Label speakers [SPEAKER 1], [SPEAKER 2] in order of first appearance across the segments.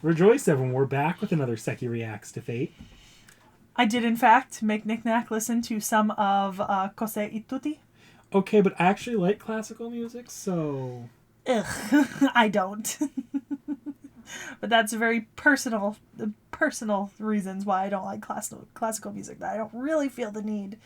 [SPEAKER 1] Rejoice, everyone. We're back with another Sekhie Reacts to Fate.
[SPEAKER 2] I did, in fact, make Knick-Knack listen to some of Cos'è I tutti.
[SPEAKER 1] Okay, but I actually like classical music, so...
[SPEAKER 2] Ugh, I don't. But that's very personal reasons why I don't like classical music that I don't really feel the need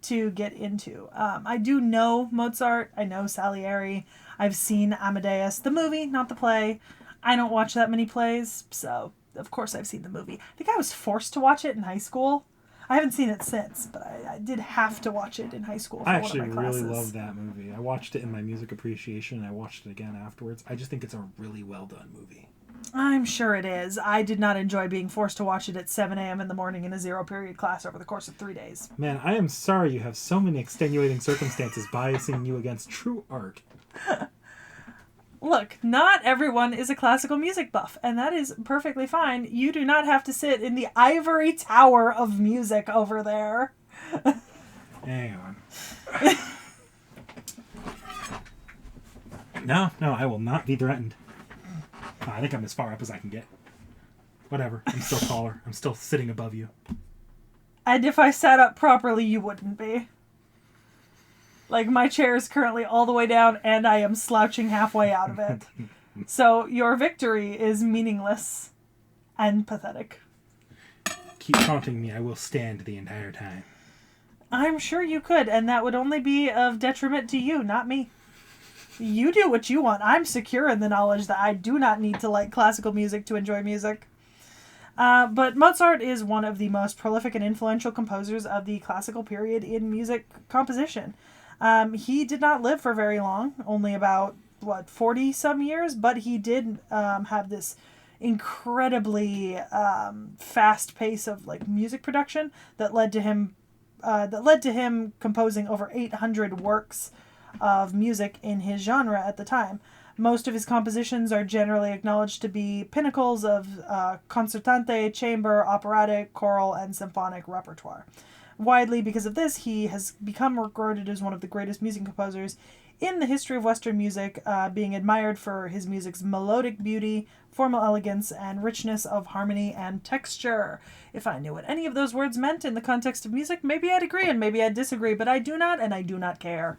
[SPEAKER 2] to get into. I do know Mozart. I know Salieri. I've seen Amadeus, the movie, not the play. I don't watch that many plays, so of course I've seen the movie. I think I was forced to watch it in high school. I haven't seen it since, but I did have to watch it in high school for
[SPEAKER 1] I
[SPEAKER 2] one
[SPEAKER 1] actually
[SPEAKER 2] of my classes.
[SPEAKER 1] really love that movie. I watched it in my music appreciation, and I watched it again afterwards. I just think it's a really well done movie.
[SPEAKER 2] I'm sure it is. I did not enjoy being forced to watch it at 7 a.m. in the morning in a zero-period class over the course of 3 days.
[SPEAKER 1] Man, I am sorry you have so many extenuating circumstances biasing you against true art.
[SPEAKER 2] Look, not everyone is a classical music buff, and that is perfectly fine. You do not have to sit in the ivory tower of music over there.
[SPEAKER 1] Hang on. No, I will not be threatened. I think I'm as far up as I can get. Whatever, I'm still taller. I'm still sitting above you.
[SPEAKER 2] And if I sat up properly, you wouldn't be. Like, my chair is currently all the way down, and I am slouching halfway out of it. So your victory is meaningless and pathetic.
[SPEAKER 1] Keep taunting me. I will stand the entire time.
[SPEAKER 2] I'm sure you could, and that would only be of detriment to you, not me. You do what you want. I'm secure in the knowledge that I do not need to like classical music to enjoy music. But Mozart is one of the most prolific and influential composers of the classical period in music composition. He did not live for very long, only about, 40 some years, but he did have this incredibly fast pace of music production that led to him composing over 800 works of music in his genre at the time. Most of his compositions are generally acknowledged to be pinnacles of concertante, chamber, operatic, choral, and symphonic repertoire. Widely because of this, he has become regarded as one of the greatest music composers in the history of Western music, being admired for his music's melodic beauty, formal elegance, and richness of harmony and texture. If I knew what any of those words meant in the context of music, maybe I'd agree and maybe I'd disagree, but I do not, and I do not care.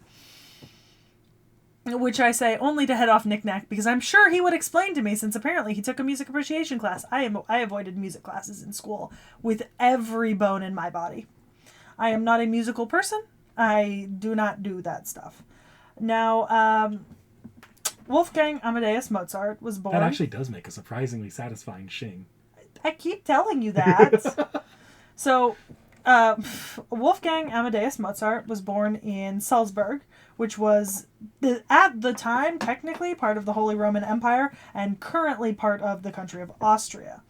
[SPEAKER 2] Which I say only to head off Knick-Knack, because I'm sure he would explain to me, since apparently he took a music appreciation class. I avoided music classes in school with every bone in my body. I am not a musical person. I do not do that stuff. Now, Wolfgang Amadeus Mozart was born...
[SPEAKER 1] That actually does make a surprisingly satisfying shing.
[SPEAKER 2] I keep telling you that. So, Wolfgang Amadeus Mozart was born in Salzburg, which was, at the time, technically part of the Holy Roman Empire and currently part of the country of Austria.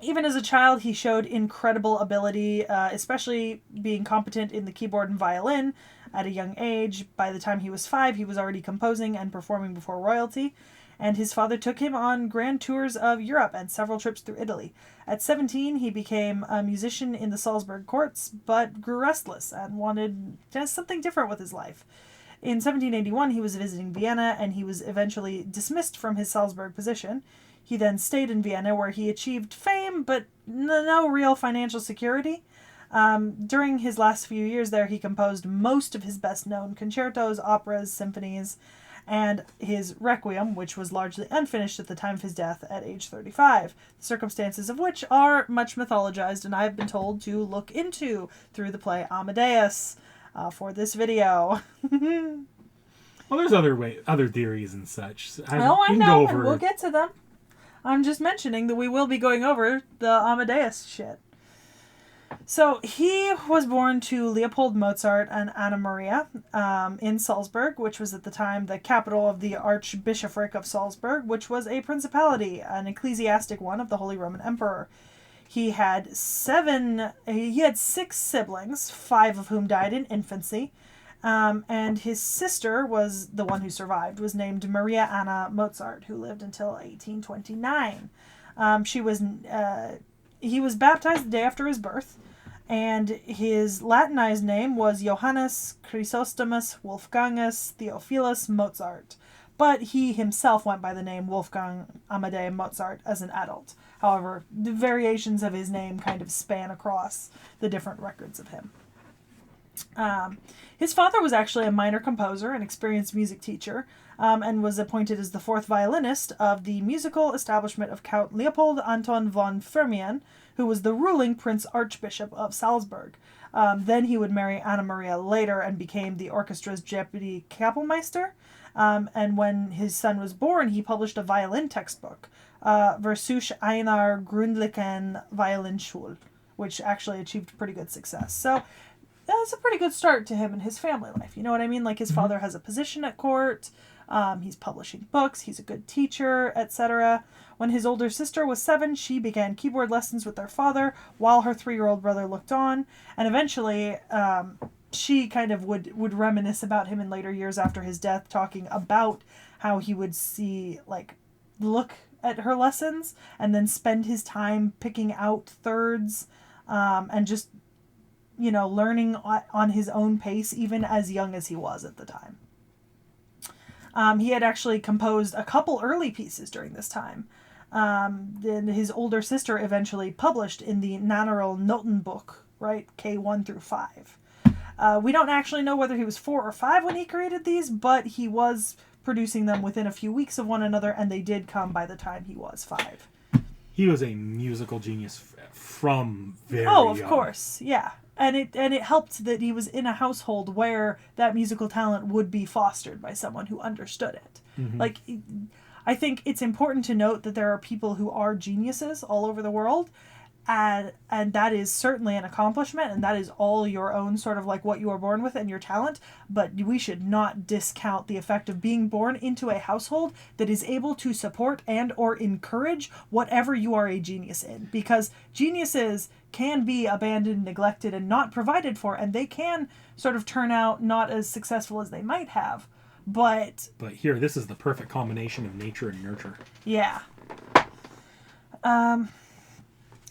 [SPEAKER 2] Even as a child, he showed incredible ability, especially being competent in the keyboard and violin at a young age. By the time he was 5, he was already composing and performing before royalty, and his father took him on grand tours of Europe and several trips through Italy. At 17, he became a musician in the Salzburg courts, but grew restless and wanted something different with his life. In 1781, he was visiting Vienna, and he was eventually dismissed from his Salzburg position. He then stayed in Vienna, where he achieved fame, but no real financial security. During his last few years there, he composed most of his best-known concertos, operas, symphonies, and his Requiem, which was largely unfinished at the time of his death at age 35, the circumstances of which are much mythologized, and I have been told to look into through the play Amadeus for this video.
[SPEAKER 1] Well, there's other theories and such.
[SPEAKER 2] I know, and we'll get to them. I'm just mentioning that we will be going over the Amadeus shit. So he was born to Leopold Mozart and Anna Maria in Salzburg, which was at the time the capital of the Archbishopric of Salzburg, which was a principality, an ecclesiastic one of the Holy Roman Emperor. He had 6 siblings, 5 of whom died in infancy, and his sister was the one who survived, was named Maria Anna Mozart, who lived until 1829. He was baptized the day after his birth, and his Latinized name was Johannes Chrysostomus Wolfgangus Theophilus Mozart. but he himself went by the name Wolfgang Amadeus Mozart as an adult. However, the variations of his name kind of span across the different records of him. His father was actually a minor composer and experienced music teacher, and was appointed as the fourth violinist of the musical establishment of Count Leopold Anton von Firmian, who was the ruling Prince Archbishop of Salzburg. Then he would marry Anna Maria later and became the orchestra's deputy Kapellmeister. And when his son was born, he published a violin textbook, Versuch einer gründlichen Violinschule, which actually achieved pretty good success. So that's a pretty good start to him and his family life. You know what I mean? Like, his father has a position at court. He's publishing books. He's a good teacher, etc. When his older sister was 7, she began keyboard lessons with their father while her 3-year-old brother looked on. And eventually, she kind of would reminisce about him in later years after his death, talking about how he would look at her lessons and then spend his time picking out thirds, and just, learning on his own pace, even as young as he was at the time. He had actually composed a couple early pieces during this time. Then his older sister eventually published in the Nannerl Notenbuch, right, K1 through 5. We don't actually know whether he was 4 or 5 when he created these, but he was producing them within a few weeks of one another, and they did come by the time he was 5.
[SPEAKER 1] He was a musical genius from very young.
[SPEAKER 2] Oh, of course, yeah. And it helped that he was in a household where that musical talent would be fostered by someone who understood it. Mm-hmm. I think it's important to note that there are people who are geniuses all over the world, and that is certainly an accomplishment, and that is all your own, sort of like what you are born with and your talent. But we should not discount the effect of being born into a household that is able to support and or encourage whatever you are a genius in, because geniuses can be abandoned, neglected, and not provided for, and they can sort of turn out not as successful as they might have. But
[SPEAKER 1] here, this is the perfect combination of nature and nurture.
[SPEAKER 2] Yeah.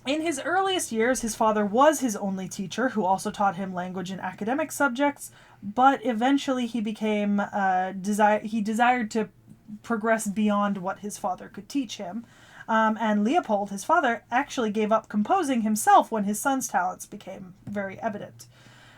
[SPEAKER 2] In his earliest years, his father was his only teacher, who also taught him language and academic subjects, but eventually he became he desired to progress beyond what his father could teach him. And Leopold, his father, actually gave up composing himself when his son's talents became very evident.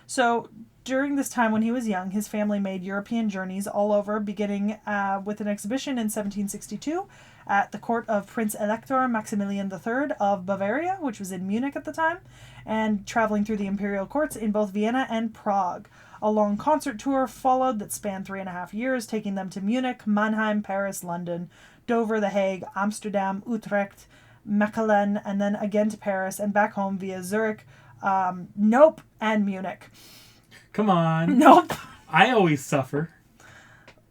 [SPEAKER 2] So during this time when he was young, his family made European journeys all over, beginning with an exhibition in 1762 at the court of Prince Elector Maximilian III of Bavaria, which was in Munich at the time, and traveling through the imperial courts in both Vienna and Prague. A long concert tour followed that spanned 3.5 years, taking them to Munich, Mannheim, Paris, London, Dover, The Hague, Amsterdam, Utrecht, Mechelen, and then again to Paris and back home via Zurich, and Munich.
[SPEAKER 1] Come on.
[SPEAKER 2] Nope.
[SPEAKER 1] I always suffer.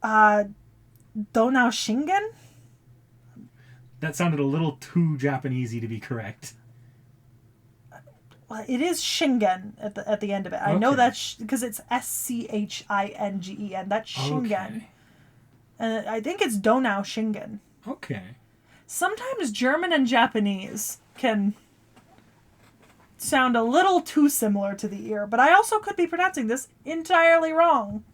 [SPEAKER 2] Donaueschingen?
[SPEAKER 1] That sounded a little too Japanesey to be correct.
[SPEAKER 2] Well, it is Shingen at the end of it. I know that's because it's Schingen. That's Shingen. Okay. And I think it's Donaueschingen.
[SPEAKER 1] Okay.
[SPEAKER 2] Sometimes German and Japanese can sound a little too similar to the ear, but I also could be pronouncing this entirely wrong.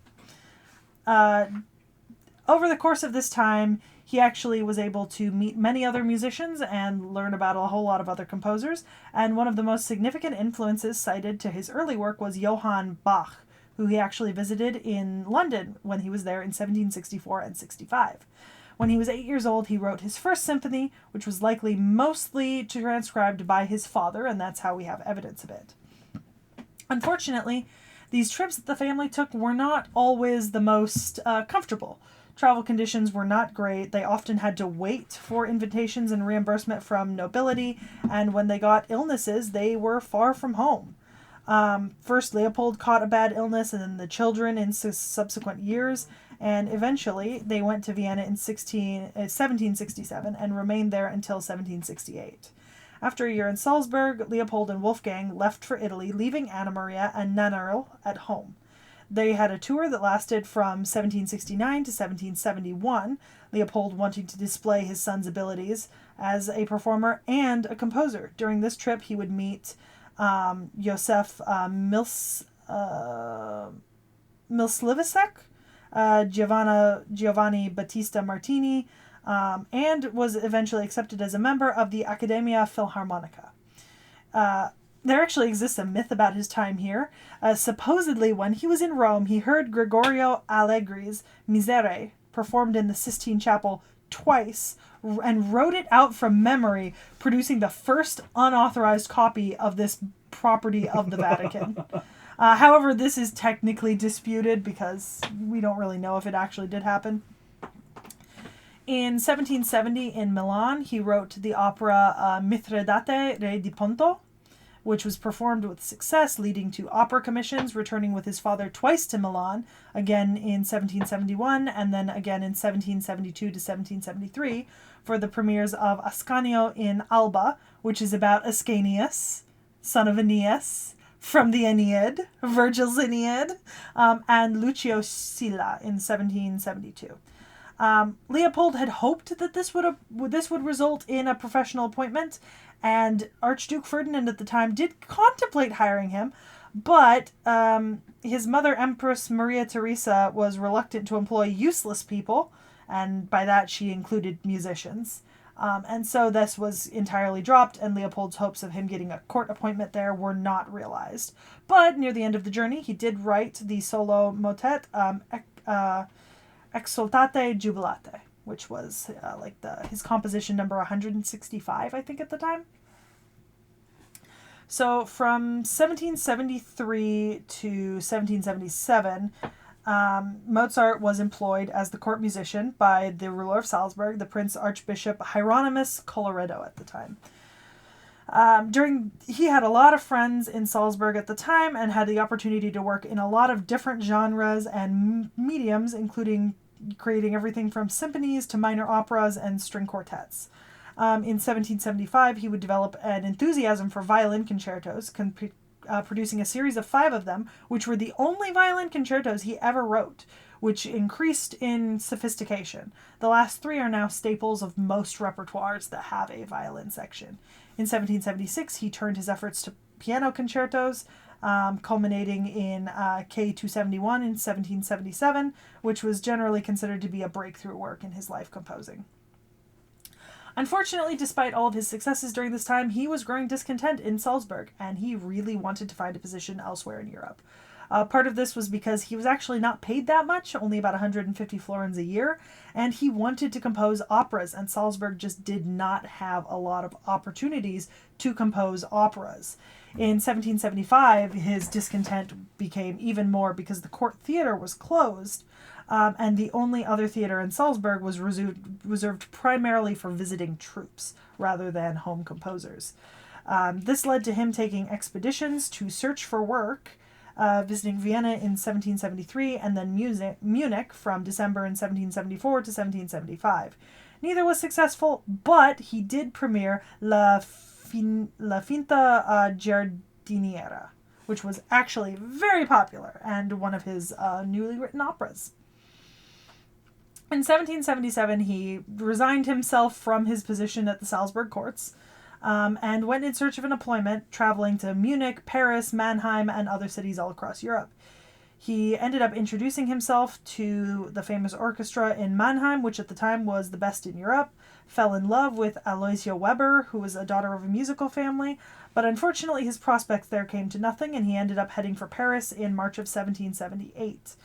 [SPEAKER 2] Over the course of this time, he actually was able to meet many other musicians and learn about a whole lot of other composers, and one of the most significant influences cited to his early work was Johann Bach, who he actually visited in London when he was there in 1764 and 65. When he was 8 years old, he wrote his first symphony, which was likely mostly transcribed by his father, and that's how we have evidence of it. Unfortunately, these trips that the family took were not always the most comfortable. Travel conditions were not great. They often had to wait for invitations and reimbursement from nobility, and when they got illnesses, they were far from home. First, Leopold caught a bad illness, and then the children in subsequent years, and eventually they went to Vienna in 1767 and remained there until 1768. After a year in Salzburg, Leopold and Wolfgang left for Italy, leaving Anna Maria and Nannerl at home. They had a tour that lasted from 1769 to 1771, Leopold wanting to display his son's abilities as a performer and a composer. During this trip, he would meet Josef Milslivicek, Giovanni Battista Martini, and was eventually accepted as a member of the Accademia Philharmonica. There actually exists a myth about his time here. Supposedly, when he was in Rome, he heard Gregorio Allegri's Miserere performed in the Sistine Chapel twice and wrote it out from memory, producing the first unauthorized copy of this property of the Vatican. However, this is technically disputed because we don't really know if it actually did happen. In 1770 in Milan, he wrote the opera Mithridate Re di Ponto, which was performed with success, leading to opera commissions, returning with his father twice to Milan, again in 1771 and then again in 1772 to 1773, for the premieres of Ascanio in Alba, which is about Ascanius, son of Aeneas, from the Aeneid, Virgil's Aeneid, and Lucio Silla in 1772. Leopold had hoped that this would result in a professional appointment, and Archduke Ferdinand at the time did contemplate hiring him, but his mother, Empress Maria Theresa, was reluctant to employ useless people, and by that she included musicians. And so this was entirely dropped, and Leopold's hopes of him getting a court appointment there were not realized. But near the end of the journey, he did write the solo motet Exultate Jubilate, which was his composition number 165, I think, at the time. So from 1773 to 1777, Mozart was employed as the court musician by the ruler of Salzburg, the Prince Archbishop Hieronymus Colloredo at the time. He had a lot of friends in Salzburg at the time and had the opportunity to work in a lot of different genres and mediums, including creating everything from symphonies to minor operas and string quartets. In 1775, he would develop an enthusiasm for violin concertos, producing a series of 5 of them, which were the only violin concertos he ever wrote, which increased in sophistication. The last 3 are now staples of most repertoires that have a violin section. In 1776, he turned his efforts to piano concertos, culminating in K271 in 1777, which was generally considered to be a breakthrough work in his life composing. Unfortunately, despite all of his successes during this time, he was growing discontent in Salzburg, and he really wanted to find a position elsewhere in Europe. Part of this was because he was actually not paid that much, only about 150 florins a year, and he wanted to compose operas, and Salzburg just did not have a lot of opportunities to compose operas. In 1775, his discontent became even more because the court theater was closed, and the only other theater in Salzburg was reserved primarily for visiting troops rather than home composers. This led to him taking expeditions to search for work, visiting Vienna in 1773 and then Munich from December in 1774 to 1775. Neither was successful, but he did premiere La Finta Giardiniera, which was actually very popular and one of his newly written operas. In 1777, he resigned himself from his position at the Salzburg courts and went in search of an employment, traveling to Munich, Paris, Mannheim, and other cities all across Europe. He ended up introducing himself to the famous orchestra in Mannheim, which at the time was the best in Europe, fell in love with Aloysia Weber, who was a daughter of a musical family, but unfortunately his prospects there came to nothing, and he ended up heading for Paris in March of 1778.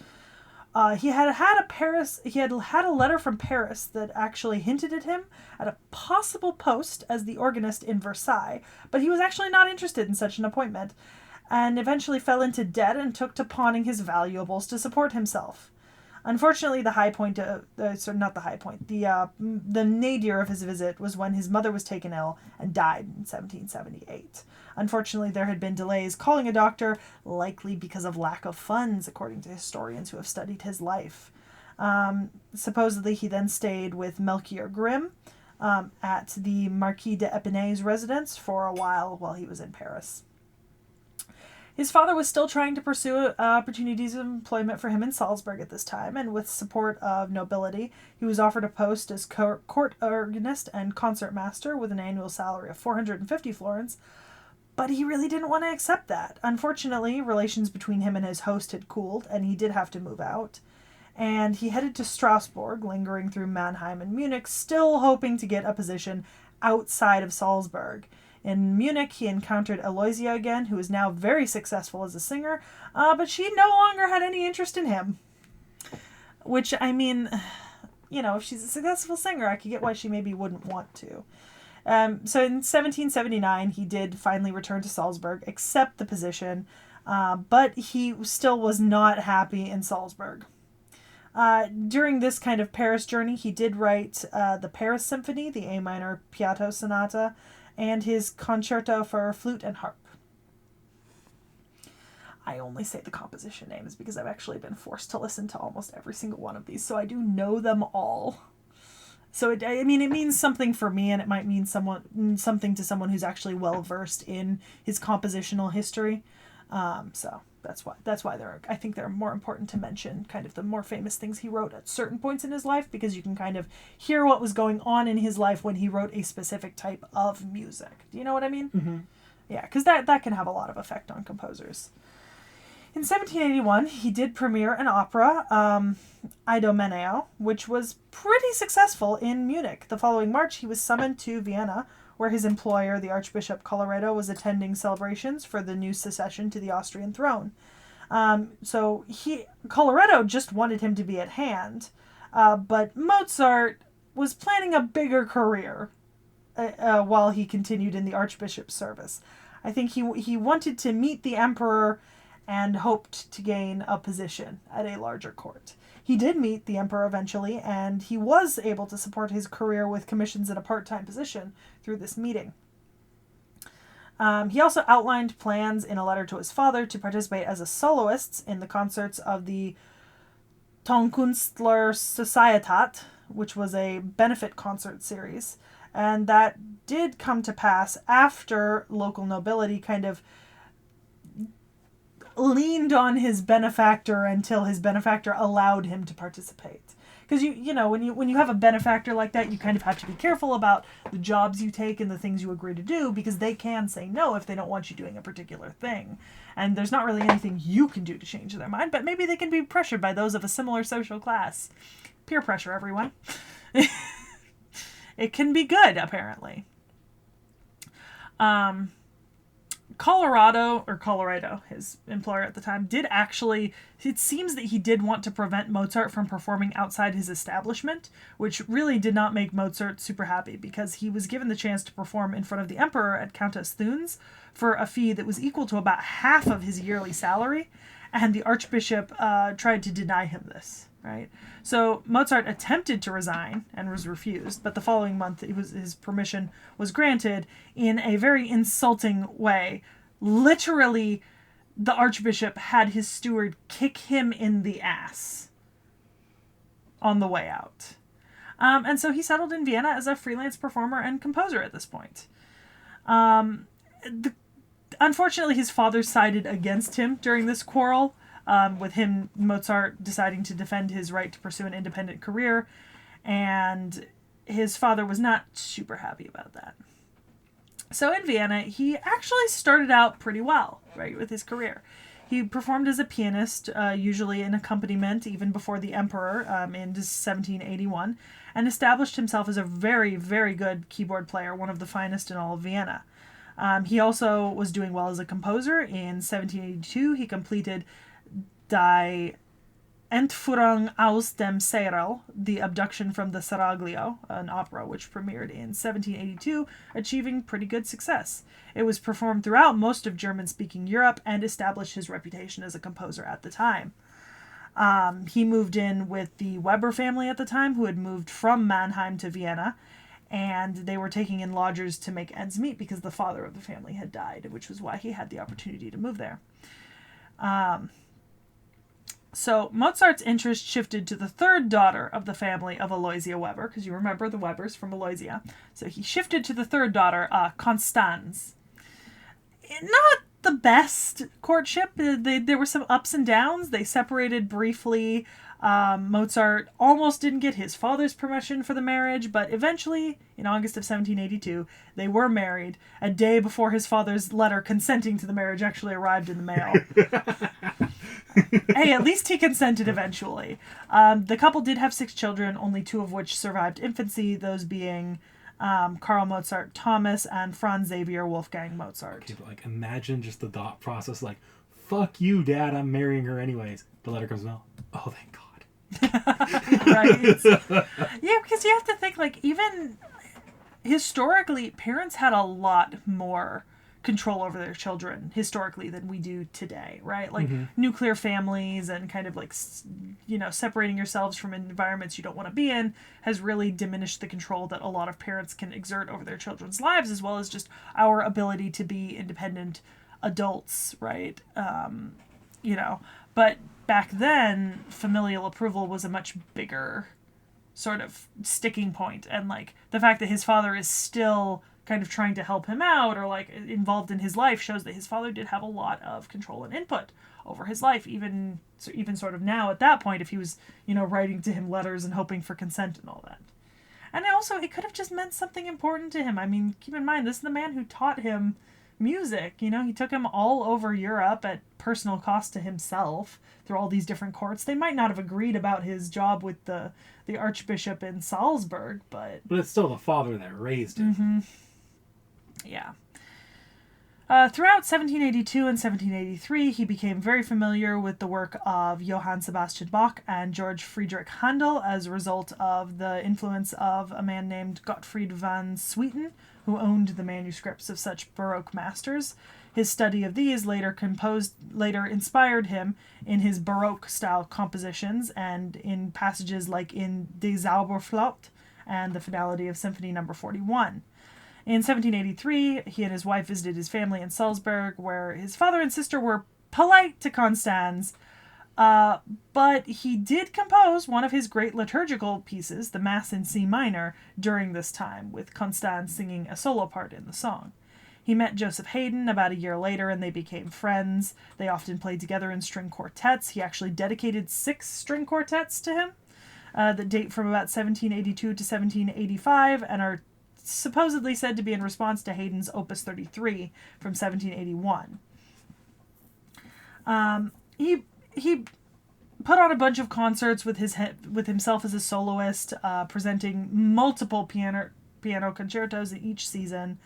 [SPEAKER 2] He had had a letter from Paris that actually hinted at him at a possible post as the organist in Versailles, but he was actually not interested in such an appointment, and eventually fell into debt and took to pawning his valuables to support himself. Unfortunately, the nadir of his visit was when his mother was taken ill and died in 1778. Unfortunately, there had been delays calling a doctor, likely because of lack of funds, according to historians who have studied his life. Supposedly, he then stayed with Melchior Grimm at the Marquis de Epinay's residence for a while he was in Paris. His father was still trying to pursue opportunities of employment for him in Salzburg at this time, and with support of nobility, he was offered a post as court organist and concertmaster with an annual salary of 450 florins, but he really didn't want to accept that. Unfortunately, relations between him and his host had cooled, and he did have to move out. and he headed to Strasbourg, lingering through Mannheim and Munich, still hoping to get a position outside of Salzburg. In Munich, he encountered Aloysia again, who is now very successful as a singer, but she no longer had any interest in him. Which, I mean, you know, if she's a successful singer, I could get why she maybe wouldn't want to. So in 1779, he did finally return to Salzburg, accept the position, but he still was not happy in Salzburg. During this kind of Paris journey, he did write the Paris Symphony, the A minor Pietro Sonata, and his Concerto for Flute and Harp. I only say the composition names because I've actually been forced to listen to almost every single one of these, so I do know them all. So, it means something for me, and it might mean something to someone who's actually well-versed in his compositional history. So that's why I think they're more important to mention kind of the more famous things he wrote at certain points in his life, because you can kind of hear what was going on in his life when he wrote a specific type of music. Do you know what I mean?
[SPEAKER 1] Mm-hmm.
[SPEAKER 2] Yeah, because that can have a lot of effect on composers. In 1781, he did premiere an opera, Idomeneo, which was pretty successful in Munich. The following March, he was summoned to Vienna, where his employer, the Archbishop Colloredo, was attending celebrations for the new succession to the Austrian throne. So Colloredo just wanted him to be at hand, but Mozart was planning a bigger career while he continued in the Archbishop's service. I think he wanted to meet the emperor and hoped to gain a position at a larger court. He did meet the emperor eventually, and he was able to support his career with commissions in a part-time position through this meeting. He also outlined plans in a letter to his father to participate as a soloist in the concerts of the Tonkünstler Societat, which was a benefit concert series, and that did come to pass after local nobility kind of leaned on his benefactor until his benefactor allowed him to participate. Because you know when you have a benefactor like that, you kind of have to be careful about the jobs you take and the things you agree to do, because they can say no if they don't want you doing a particular thing. And there's not really anything you can do to change their mind, but maybe they can be pressured by those of a similar social class. Peer pressure, everyone. It can be good, apparently. Colloredo, his employer at the time, it seems that he did want to prevent Mozart from performing outside his establishment, which really did not make Mozart super happy, because he was given the chance to perform in front of the emperor at Countess Thun's for a fee that was equal to about half of his yearly salary, and the archbishop tried to deny him this. Right, so Mozart attempted to resign and was refused, but the following month his permission was granted in a very insulting way. Literally, the archbishop had his steward kick him in the ass on the way out. And so he settled in Vienna as a freelance performer and composer at this point. Unfortunately, his father sided against him during this quarrel, with Mozart deciding to defend his right to pursue an independent career, and his father was not super happy about that. So in Vienna, he actually started out pretty well, right, with his career. He performed as a pianist, usually in accompaniment, even before the emperor, in 1781, and established himself as a very, very good keyboard player, one of the finest in all of Vienna. He also was doing well as a composer. In 1782, he completed Die Entführung aus dem Serail, The Abduction from the Seraglio, an opera which premiered in 1782, achieving pretty good success. It was performed throughout most of German-speaking Europe and established his reputation as a composer at the time. He moved in with the Weber family at the time, who had moved from Mannheim to Vienna, and they were taking in lodgers to make ends meet because the father of the family had died, which was why he had the opportunity to move there. So Mozart's interest shifted to the third daughter of the family of Aloysia Weber, because you remember the Webers from Aloysia. So he shifted to the third daughter, Constanze. Not the best courtship. There were some ups and downs. They separated briefly. Mozart almost didn't get his father's permission for the marriage, but eventually, in August of 1782, they were married, a day before his father's letter consenting to the marriage actually arrived in the mail. Hey, at least he consented eventually. The couple did have 6 children, only 2 of which survived infancy, those being Karl Mozart Thomas and Franz Xavier Wolfgang Mozart.
[SPEAKER 1] Okay, but like, imagine just the thought process, like, fuck you, Dad, I'm marrying her anyways. The letter comes out. Oh, thank God.
[SPEAKER 2] Right? Yeah, because you have to think, like, even historically, parents had a lot more control over their children historically than we do today, right? Like nuclear families and kind of like, separating yourselves from environments you don't want to be in has really diminished the control that a lot of parents can exert over their children's lives, as well as just our ability to be independent adults, right? But back then, familial approval was a much bigger sort of sticking point, and like the fact that his father is still kind of trying to help him out or like involved in his life shows that his father did have a lot of control and input over his life, even sort of now at that point, if he was writing to him letters and hoping for consent and all that. And also, it could have just meant something important to him. I mean, keep in mind, this is the man who taught him music. He took him all over Europe at personal cost to himself through all these different courts. They might not have agreed about his job with the archbishop in Salzburg, but
[SPEAKER 1] it's still the father that raised him.
[SPEAKER 2] Yeah. Throughout 1782 and 1783, he became very familiar with the work of Johann Sebastian Bach and George Friedrich Handel as a result of the influence of a man named Gottfried van Swieten, who owned the manuscripts of such Baroque masters. His study of these later inspired him in his Baroque-style compositions and in passages like in Die Zauberflöte and the finality of Symphony No. 41. In 1783, he and his wife visited his family in Salzburg, where his father and sister were polite to Constanze, but he did compose one of his great liturgical pieces, the Mass in C minor, during this time, with Constanze singing a solo part in the song. He met Joseph Haydn about a year later, and they became friends. They often played together in string quartets. He actually dedicated 6 string quartets to him that date from about 1782 to 1785 and are supposedly said to be in response to Haydn's Opus 33 from 1781. He put on a bunch of concerts with himself as a soloist, presenting multiple piano concertos in each season.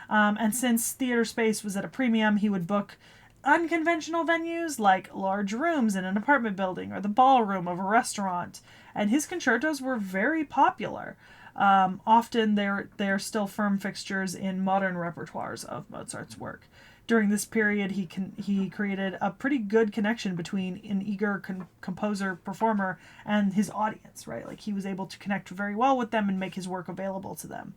[SPEAKER 2] And since theater space was at a premium, he would book unconventional venues like large rooms in an apartment building or the ballroom of a restaurant. And his concertos were very popular. Often they're still firm fixtures in modern repertoires of Mozart's work. During this period, he created a pretty good connection between an eager composer-performer and his audience, right? Like, he was able to connect very well with them and make his work available to them.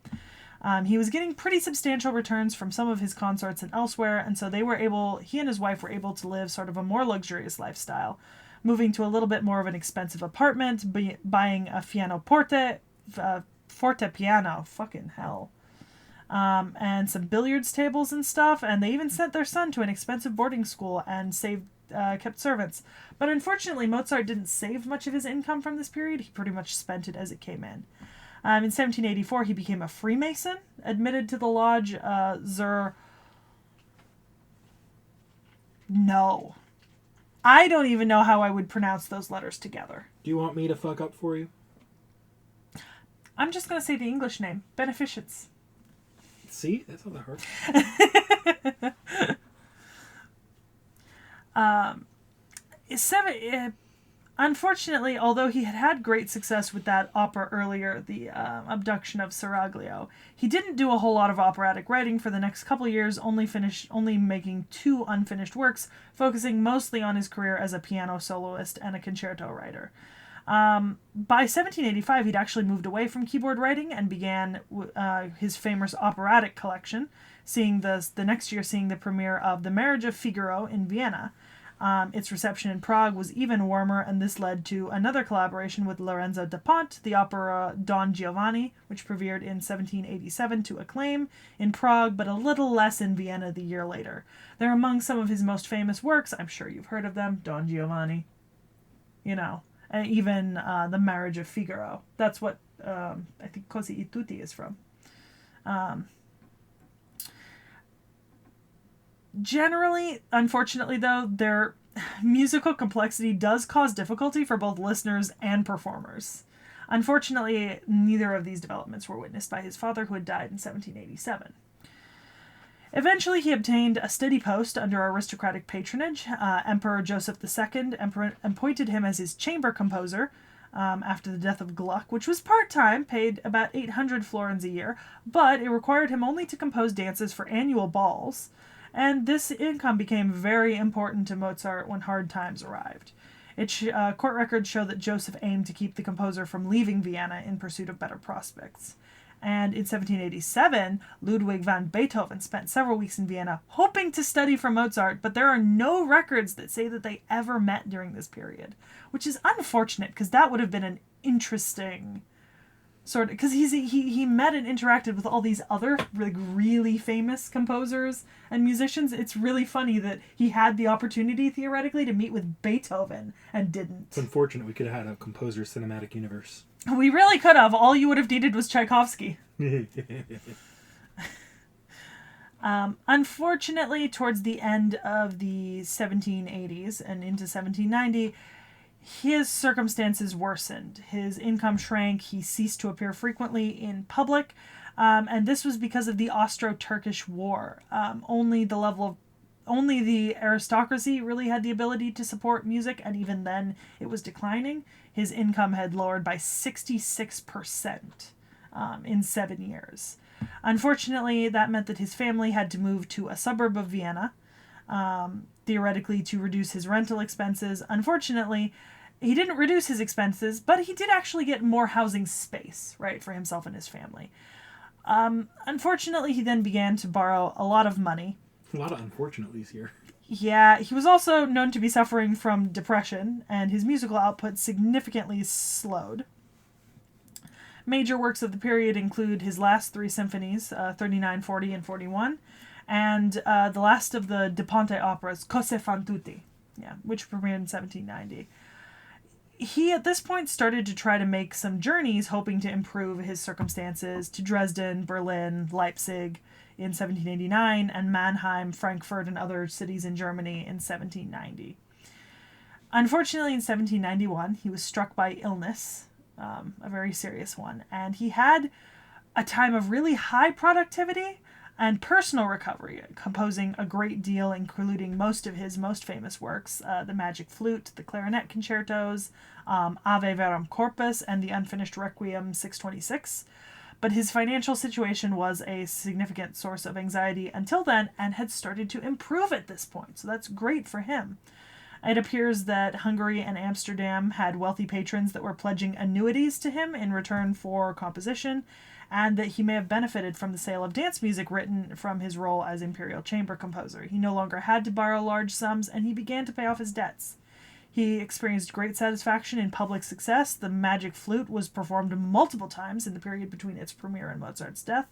[SPEAKER 2] He was getting pretty substantial returns from some of his concerts and elsewhere, and so he and his wife were able to live sort of a more luxurious lifestyle, moving to a little bit more of an expensive apartment, buying a forte piano, fucking hell, and some billiards tables and stuff, and they even sent their son to an expensive boarding school and kept servants. But unfortunately, Mozart didn't save much of his income from this period. He pretty much spent it as it came in. In 1784, he became a Freemason, admitted to the lodge No. I don't even know how I would pronounce those letters together.
[SPEAKER 1] Do you want me to fuck up for you?
[SPEAKER 2] I'm just going to say the English name. Beneficence.
[SPEAKER 1] See? That's not that hard.
[SPEAKER 2] Unfortunately, although he had had great success with that opera earlier, the Abduction of Seraglio, he didn't do a whole lot of operatic writing for the next couple years, only making 2 unfinished works, focusing mostly on his career as a piano soloist and a concerto writer. By 1785, he'd actually moved away from keyboard writing and began his famous operatic collection, the next year seeing the premiere of The Marriage of Figaro in Vienna. Its reception in Prague was even warmer, and this led to another collaboration with Lorenzo da Ponte, the opera Don Giovanni, which premiered in 1787 to acclaim in Prague, but a little less in Vienna the year later. They're among some of his most famous works. I'm sure you've heard of them. Don Giovanni. You know, and even The Marriage of Figaro. That's what I think Così e tutti is from. Generally, unfortunately, though, their musical complexity does cause difficulty for both listeners and performers. Unfortunately, neither of these developments were witnessed by his father, who had died in 1787. Eventually, he obtained a steady post under aristocratic patronage. Emperor Joseph II appointed him as his chamber composer after the death of Gluck, which was part-time, paid about 800 florins a year, but it required him only to compose dances for annual balls. And this income became very important to Mozart when hard times arrived. Court records show that Joseph aimed to keep the composer from leaving Vienna in pursuit of better prospects. And in 1787, Ludwig van Beethoven spent several weeks in Vienna hoping to study for Mozart, but there are no records that say that they ever met during this period, which is unfortunate because that would have been an interesting sort of, because he met and interacted with all these other really famous composers and musicians. It's really funny that he had the opportunity theoretically to meet with Beethoven and didn't.
[SPEAKER 1] It's unfortunate. We could have had a composer cinematic universe.
[SPEAKER 2] We really could have. All you would have needed was Tchaikovsky. Unfortunately, towards the end of the 1780s and into 1790, his circumstances worsened. His income shrank. He ceased to appear frequently in public, and this was because of the Austro-Turkish War. Only the aristocracy really had the ability to support music, and even then it was declining. His income had lowered by 66% in 7 years. Unfortunately, that meant that his family had to move to a suburb of Vienna, theoretically to reduce his rental expenses. Unfortunately, he didn't reduce his expenses, but he did actually get more housing space, right, for himself and his family. Unfortunately, he then began to borrow a lot of money.
[SPEAKER 1] A lot of unfortunatelies here.
[SPEAKER 2] Yeah, he was also known to be suffering from depression, and his musical output significantly slowed. Major works of the period include his last 3 symphonies, 39, 40, and 41, and the last of the Da Ponte operas, Cose fan tutti, which premiered in 1790. He, at this point, started to try to make some journeys, hoping to improve his circumstances to Dresden, Berlin, Leipzig in 1789, and Mannheim, Frankfurt, and other cities in Germany in 1790. Unfortunately, in 1791, he was struck by illness, a very serious one, and he had a time of really high productivity and personal recovery, composing a great deal, including most of his most famous works, the Magic Flute, the Clarinet Concertos, Ave Verum Corpus, and the unfinished Requiem 626. But his financial situation was a significant source of anxiety until then, and had started to improve at this point, so that's great for him. It appears that Hungary and Amsterdam had wealthy patrons that were pledging annuities to him in return for composition, and that he may have benefited from the sale of dance music written from his role as imperial chamber composer. He no longer had to borrow large sums, and he began to pay off his debts. He experienced great satisfaction in public success. The Magic Flute was performed multiple times in the period between its premiere and Mozart's death.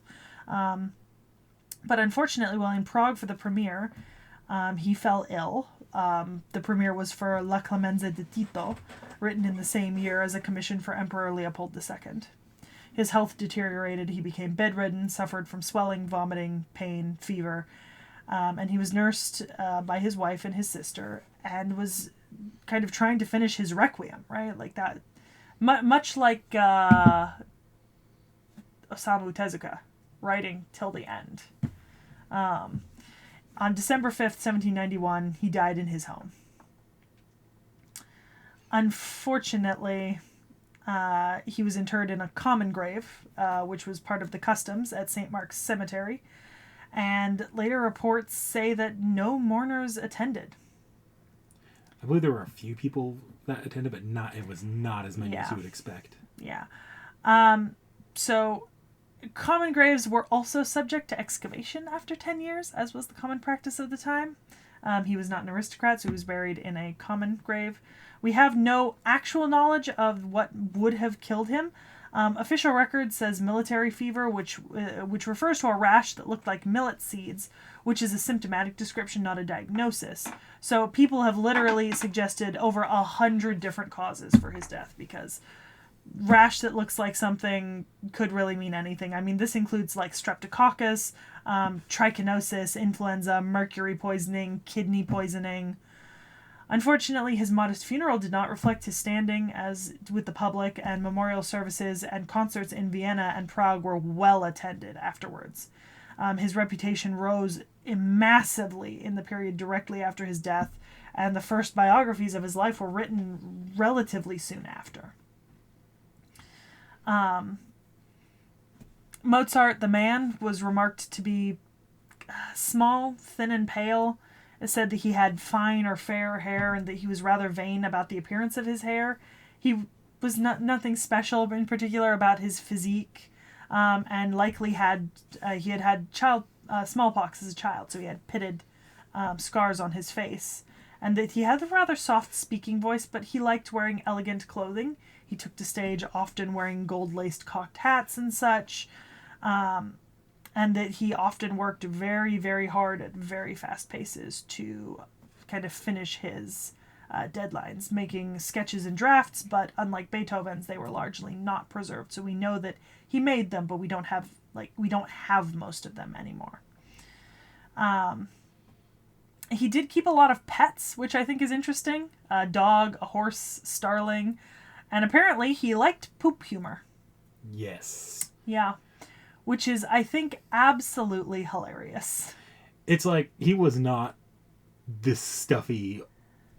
[SPEAKER 2] But unfortunately, while in Prague for the premiere, he fell ill. The premiere was for La Clemenza di Tito, written in the same year as a commission for Emperor Leopold II. His health deteriorated. He became bedridden, suffered from swelling, vomiting, pain, fever, and he was nursed by his wife and his sister, and was kind of trying to finish his Requiem, right? Like that, much like Osamu Tezuka, writing till the end. On December 5th, 1791, he died in his home. Unfortunately, he was interred in a common grave, which was part of the customs at St. Mark's Cemetery, and later reports say that no mourners attended.
[SPEAKER 1] I believe there were a few people that attended, but it was not as many as you would expect.
[SPEAKER 2] Yeah. So common graves were also subject to excavation after 10 years, as was the common practice of the time. He was not an aristocrat, so he was buried in a common grave. We have no actual knowledge of what would have killed him. Official record says military fever, which refers to a rash that looked like millet seeds, which is a symptomatic description, not a diagnosis. So people have literally suggested over 100 different causes for his death, because rash that looks like something could really mean anything. I mean, this includes like streptococcus, trichinosis, influenza, mercury poisoning, kidney poisoning. Unfortunately, his modest funeral did not reflect his standing as with the public, and memorial services and concerts in Vienna and Prague were well attended afterwards. His reputation rose massively in the period directly after his death, and the first biographies of his life were written relatively soon after. Mozart, the man, was remarked to be small, thin, and pale. It said that he had fine or fair hair and that he was rather vain about the appearance of his hair. He was nothing special in particular about his physique, and likely had smallpox as a child, so he had pitted scars on his face. And that he had a rather soft speaking voice, but he liked wearing elegant clothing. He took to stage often wearing gold-laced cocked hats and such. And that he often worked very, very hard at very fast paces to kind of finish his deadlines, making sketches and drafts, but unlike Beethoven's, they were largely not preserved. So we know that he made them, but we don't have most of them anymore. He did keep a lot of pets, which I think is interesting. A dog, a horse, starling, and apparently he liked poop humor.
[SPEAKER 1] Yes.
[SPEAKER 2] Yeah. Which is, I think, absolutely hilarious.
[SPEAKER 1] It's like, he was not this stuffy,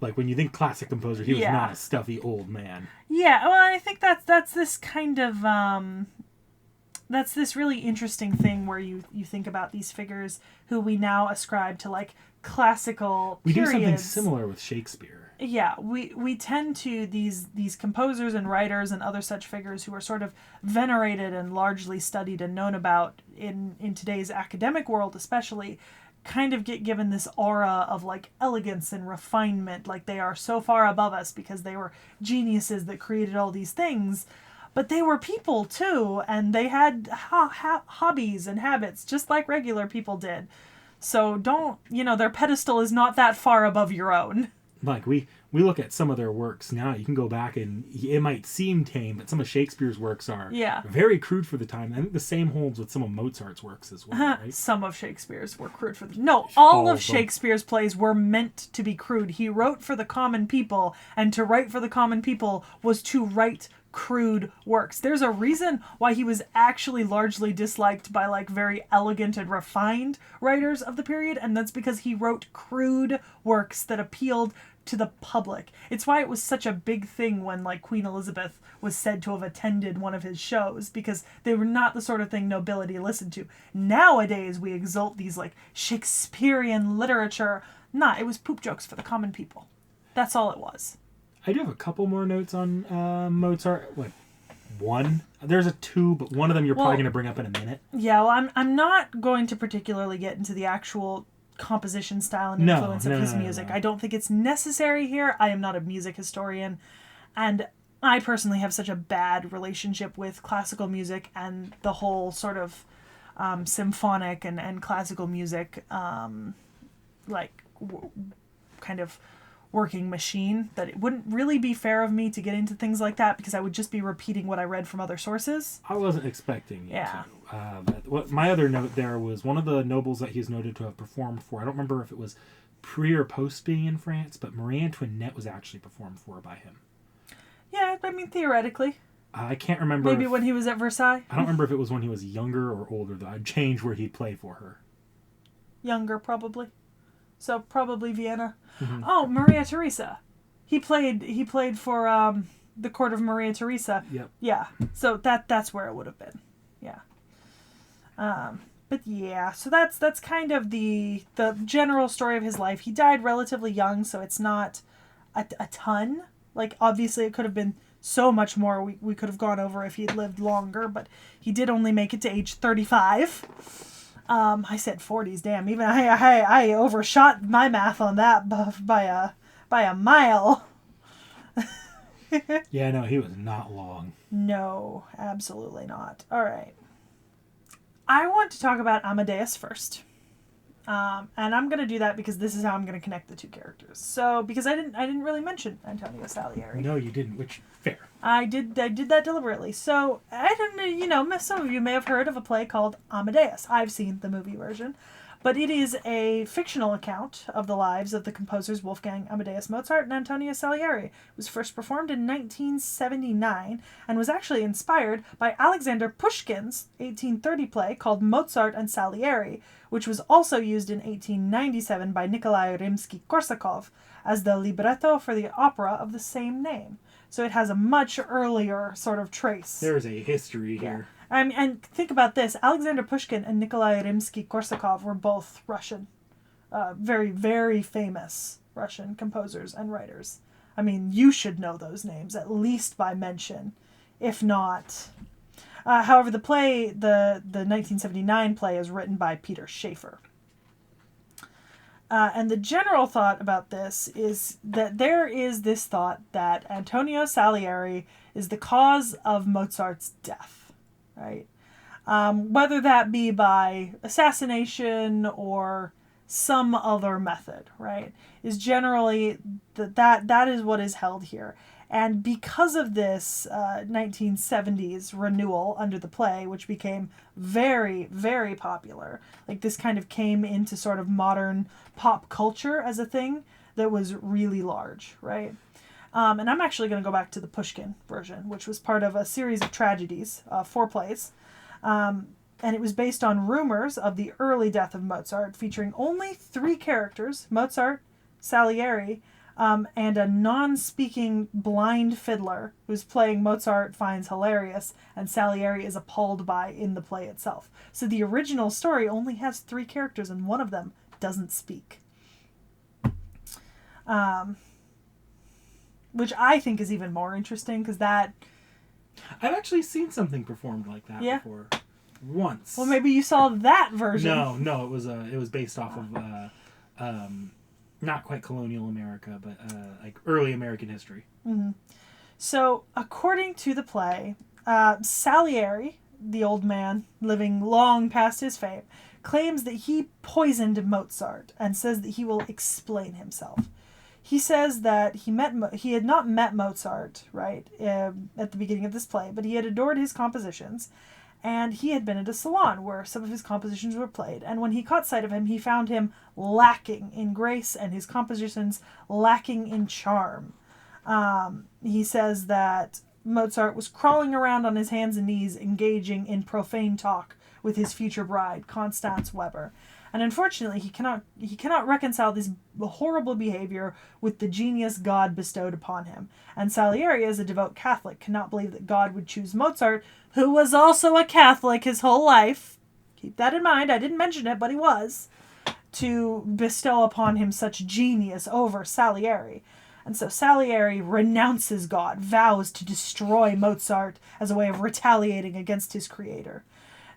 [SPEAKER 1] like when you think classic composer, he was not a stuffy old man.
[SPEAKER 2] Yeah, well, I think that's this kind of, that's this really interesting thing where you think about these figures who we now ascribe to, like, classical periods.
[SPEAKER 1] We do something similar with Shakespeare.
[SPEAKER 2] Yeah, we tend to these composers and writers and other such figures who are sort of venerated and largely studied and known about in today's academic world especially, kind of get given this aura of like elegance and refinement, like they are so far above us because they were geniuses that created all these things. But they were people too, and they had hobbies and habits just like regular people did. So their pedestal is not that far above your own.
[SPEAKER 1] Like, we look at some of their works now, you can go back and it might seem tame, but some of Shakespeare's works are very crude for the time. I think the same holds with some of Mozart's works as well, right?
[SPEAKER 2] Some of Shakespeare's were crude for the... No, all of Shakespeare's plays were meant to be crude. He wrote for the common people, and to write for the common people was to write crude works. There's a reason why he was actually largely disliked by like very elegant and refined writers of the period, and that's because he wrote crude works that appealed to the public. It's why it was such a big thing when like Queen Elizabeth was said to have attended one of his shows, because they were not the sort of thing nobility listened to. Nowadays we exalt these like Shakespearean literature. It was poop jokes for the common people. That's all it was.
[SPEAKER 1] I do have a couple more notes on Mozart. One? There's a two, but one of them you're probably going to bring up in a minute.
[SPEAKER 2] Yeah, well, I'm not going to particularly get into the actual composition style and influence of his music. I don't think it's necessary here. I am not a music historian, and I personally have such a bad relationship with classical music and the whole sort of symphonic and classical music kind of working machine, that it wouldn't really be fair of me to get into things like that, because I would just be repeating what I read from other sources.
[SPEAKER 1] I wasn't expecting you to. But my other note there was one of the nobles that he's noted to have performed for. I don't remember if it was pre or post being in France, but Marie Antoinette was actually performed for by him.
[SPEAKER 2] Yeah, I mean, theoretically.
[SPEAKER 1] I can't remember.
[SPEAKER 2] Maybe when he was at Versailles?
[SPEAKER 1] I don't remember if it was when he was younger or older, though. I'd change where he'd play for her.
[SPEAKER 2] Younger, probably. So probably Vienna.
[SPEAKER 1] Mm-hmm.
[SPEAKER 2] Oh, Maria Theresa. He played for the court of Maria Theresa.
[SPEAKER 1] Yep.
[SPEAKER 2] Yeah. So that's where it would have been. Yeah. But yeah, so that's kind of the general story of his life. He died relatively young, so it's not a ton. Like, obviously it could have been so much more we could have gone over if he had lived longer, but he did only make it to age 35. I said 40s. Damn, even I overshot my math on that by a mile.
[SPEAKER 1] Yeah, no, he was not long.
[SPEAKER 2] No, absolutely not. All right. I want to talk about Amadeus first. And I'm going to do that because this is how I'm going to connect the two characters. So, because I didn't really mention Antonio Salieri.
[SPEAKER 1] No, you didn't, which, fair.
[SPEAKER 2] I did that deliberately. So, I don't know, some of you may have heard of a play called Amadeus. I've seen the movie version. But it is a fictional account of the lives of the composers Wolfgang Amadeus Mozart and Antonio Salieri. It was first performed in 1979 and was actually inspired by Alexander Pushkin's 1830 play called Mozart and Salieri, which was also used in 1897 by Nikolai Rimsky-Korsakov as the libretto for the opera of the same name. So it has a much earlier sort of trace.
[SPEAKER 1] There's a history here.
[SPEAKER 2] And think about this. Alexander Pushkin and Nikolai Rimsky-Korsakov were both Russian. Very, very famous Russian composers and writers. I mean, you should know those names, at least by mention, if not. However, the 1979 play is written by Peter Schaeffer. And the general thought about this is that there is this thought that Antonio Salieri is the cause of Mozart's death. Right? Whether that be by assassination or some other method, right? Is generally that is what is held here. And because of this 1970s renewal under the play, which became very, very popular, like this kind of came into sort of modern pop culture as a thing that was really large, right? And I'm actually going to go back to the Pushkin version, which was part of a series of tragedies, 4 plays. And it was based on rumors of the early death of Mozart, featuring only 3 characters, Mozart, Salieri, and a non-speaking blind fiddler who's playing Mozart finds hilarious and Salieri is appalled by in the play itself. So the original story only has 3 characters and one of them doesn't speak. Which I think is even more interesting because that...
[SPEAKER 1] I've actually seen something performed like that before. Once.
[SPEAKER 2] Well, maybe you saw that version.
[SPEAKER 1] No, it was based off of not quite colonial America, but like early American history.
[SPEAKER 2] Mm-hmm. So, according to the play, Salieri, the old man living long past his fame, claims that he poisoned Mozart and says that he will explain himself. He says that he had not met Mozart, right, at the beginning of this play, but he had adored his compositions, and he had been at a salon where some of his compositions were played, and when he caught sight of him, he found him lacking in grace and his compositions lacking in charm. He says that Mozart was crawling around on his hands and knees, engaging in profane talk with his future bride, Constance Weber. And unfortunately, he cannot reconcile this horrible behavior with the genius God bestowed upon him. And Salieri, as a devout Catholic, cannot believe that God would choose Mozart, who was also a Catholic his whole life. Keep that in mind. I didn't mention it, but he was. To bestow upon him such genius over Salieri. And so Salieri renounces God, vows to destroy Mozart as a way of retaliating against his creator.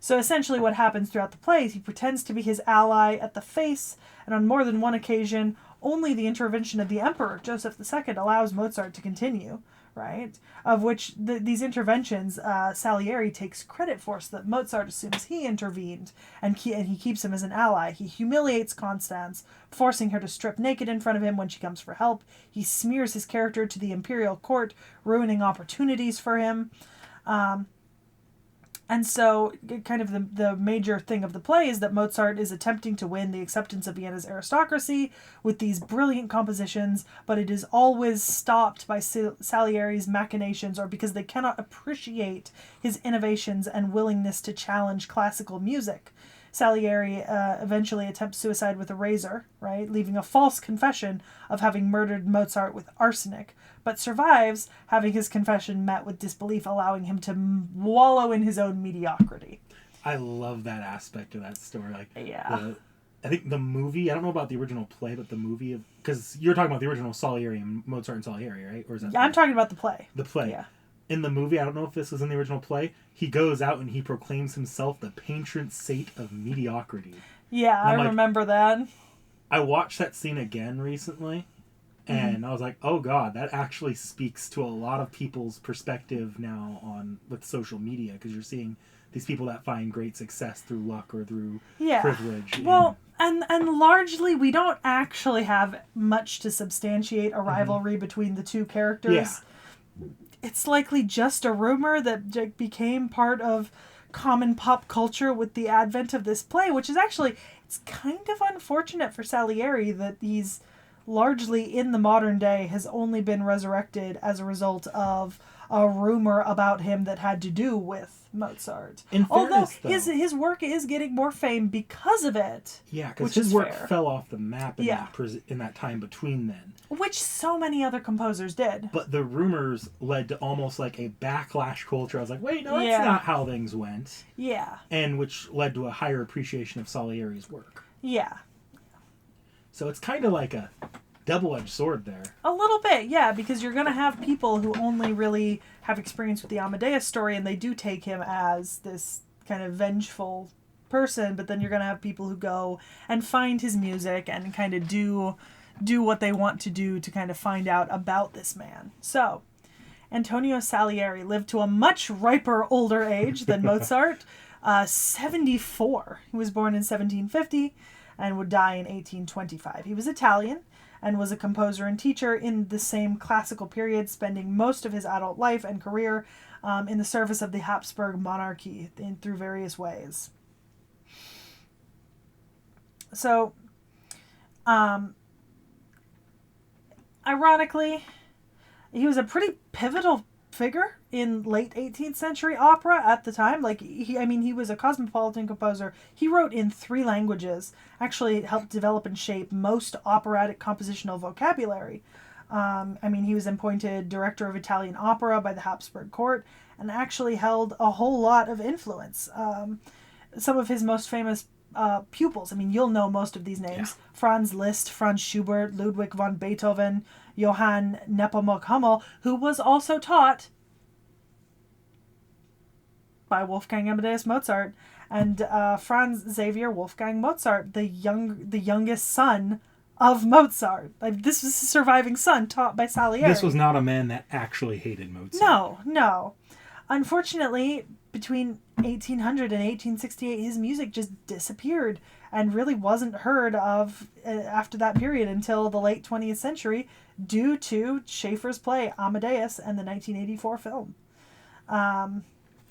[SPEAKER 2] So essentially what happens throughout the play is he pretends to be his ally at the face, and on more than one occasion, only the intervention of the Emperor, Joseph II, allows Mozart to continue, right? Of which these interventions Salieri takes credit for, so that Mozart assumes he intervened, and he keeps him as an ally. He humiliates Constance, forcing her to strip naked in front of him when she comes for help. He smears his character to the imperial court, ruining opportunities for him. And so, kind of the major thing of the play is that Mozart is attempting to win the acceptance of Vienna's aristocracy with these brilliant compositions, but it is always stopped by Salieri's machinations, or because they cannot appreciate his innovations and willingness to challenge classical music. Salieri eventually attempts suicide with a razor, right, leaving a false confession of having murdered Mozart with arsenic, but survives, having his confession met with disbelief, allowing him to wallow in his own mediocrity.
[SPEAKER 1] I love that aspect of that story. Like,
[SPEAKER 2] yeah.
[SPEAKER 1] I think the movie, I don't know about the original play, but the movie, because you're talking about the original Salieri and Mozart and Salieri, right? Or is that?
[SPEAKER 2] Yeah, I'm talking about the play.
[SPEAKER 1] The play.
[SPEAKER 2] Yeah.
[SPEAKER 1] in the movie, I don't know if this was in the original play, he goes out and he proclaims himself the patron saint of mediocrity.
[SPEAKER 2] Yeah, I remember that.
[SPEAKER 1] I watched that scene again recently, and I was like, oh god, that actually speaks to a lot of people's perspective now with social media, because you're seeing these people that find great success through luck or through privilege.
[SPEAKER 2] Well, and largely we don't actually have much to substantiate a rivalry between the two characters.
[SPEAKER 1] Yeah.
[SPEAKER 2] It's likely just a rumor that became part of common pop culture with the advent of this play, which is actually, it's kind of unfortunate for Salieri that he's largely in the modern day has only been resurrected as a result of a rumor about him that had to do with Mozart. Although his work is getting more fame because of it.
[SPEAKER 1] Yeah, because his work fell off the map in that time between then.
[SPEAKER 2] Which so many other composers did.
[SPEAKER 1] But the rumors led to almost like a backlash culture. I was like, wait, no, that's not how things went.
[SPEAKER 2] Yeah.
[SPEAKER 1] And which led to a higher appreciation of Salieri's work.
[SPEAKER 2] Yeah.
[SPEAKER 1] So it's kind of like a double-edged sword there.
[SPEAKER 2] A little bit, yeah, because you're going to have people who only really have experience with the Amadeus story, and they do take him as this kind of vengeful person, but then you're going to have people who go and find his music and kind of do what they want to do to kind of find out about this man. So, Antonio Salieri lived to a much riper, older age than Mozart, 74. He was born in 1750 and would die in 1825. He was Italian and was a composer and teacher in the same classical period, spending most of his adult life and career in the service of the Habsburg monarchy through various ways. So, ironically, he was a pretty pivotal figure in late 18th century opera at the time. Like, he was a cosmopolitan composer. He wrote in 3 languages, actually helped develop and shape most operatic compositional vocabulary. He was appointed director of Italian opera by the Habsburg court and actually held a whole lot of influence. Some of his most famous pupils, you'll know most of these names. Yeah. Franz Liszt, Franz Schubert, Ludwig von Beethoven, Johann Nepomuk Hummel, who was also taught by Wolfgang Amadeus Mozart, and Franz Xavier Wolfgang Mozart, the youngest son of Mozart. This was a surviving son taught by Salieri.
[SPEAKER 1] This was not a man that actually hated Mozart.
[SPEAKER 2] No. Unfortunately, between 1800 and 1868, his music just disappeared and really wasn't heard of after that period until the late 20th century due to Schaeffer's play Amadeus and the 1984 film.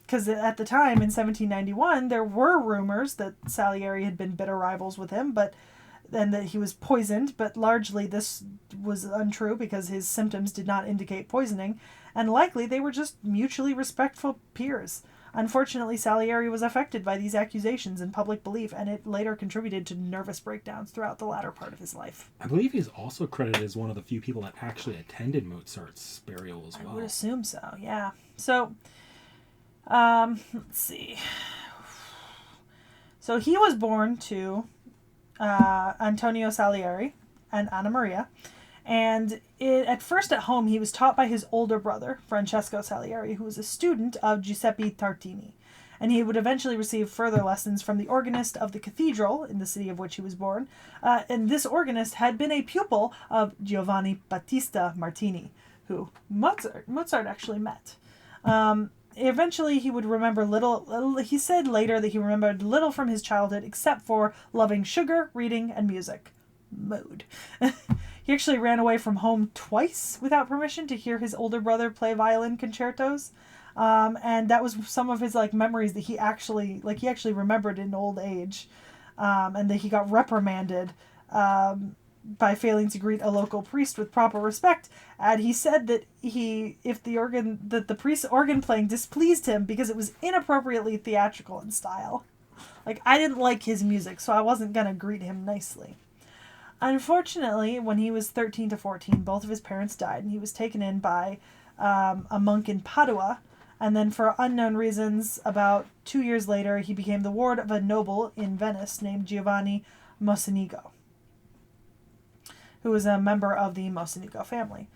[SPEAKER 2] Because at the time, in 1791, there were rumors that Salieri had been bitter rivals with him, and that he was poisoned, but largely this was untrue because his symptoms did not indicate poisoning, and likely they were just mutually respectful peers. Unfortunately, Salieri was affected by these accusations and public belief, and it later contributed to nervous breakdowns throughout the latter part of his life.
[SPEAKER 1] I believe he's also credited as one of the few people that actually attended Mozart's burial as well.
[SPEAKER 2] I would assume so, yeah. So, let's see. So he was born to Antonio Salieri and Anna Maria. And at first at home, he was taught by his older brother, Francesco Salieri, who was a student of Giuseppe Tartini. And he would eventually receive further lessons from the organist of the cathedral in the city of which he was born. And this organist had been a pupil of Giovanni Battista Martini, who Mozart actually met. Eventually, he would remember little. He said later that he remembered little from his childhood except for loving sugar, reading, and music. Mood. He actually ran away from home twice without permission to hear his older brother play violin concertos. And that was some of his memories that he actually remembered in old age. And that he got reprimanded by failing to greet a local priest with proper respect. And he said that the priest's organ playing displeased him because it was inappropriately theatrical in style. I didn't like his music, so I wasn't gonna greet him nicely. Unfortunately, when he was 13 to 14, both of his parents died, and he was taken in by a monk in Padua. And then for unknown reasons, about 2 years later, he became the ward of a noble in Venice named Giovanni Mocenigo, who was a member of the Mocenigo family.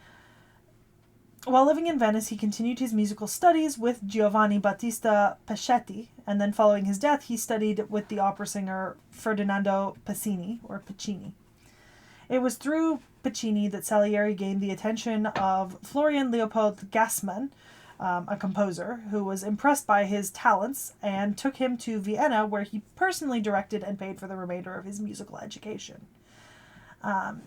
[SPEAKER 2] While living in Venice, he continued his musical studies with Giovanni Battista Peschetti, and then following his death, he studied with the opera singer Ferdinando Piccini. It was through Piccini that Salieri gained the attention of Florian Leopold Gassmann, a composer, who was impressed by his talents and took him to Vienna, where he personally directed and paid for the remainder of his musical education.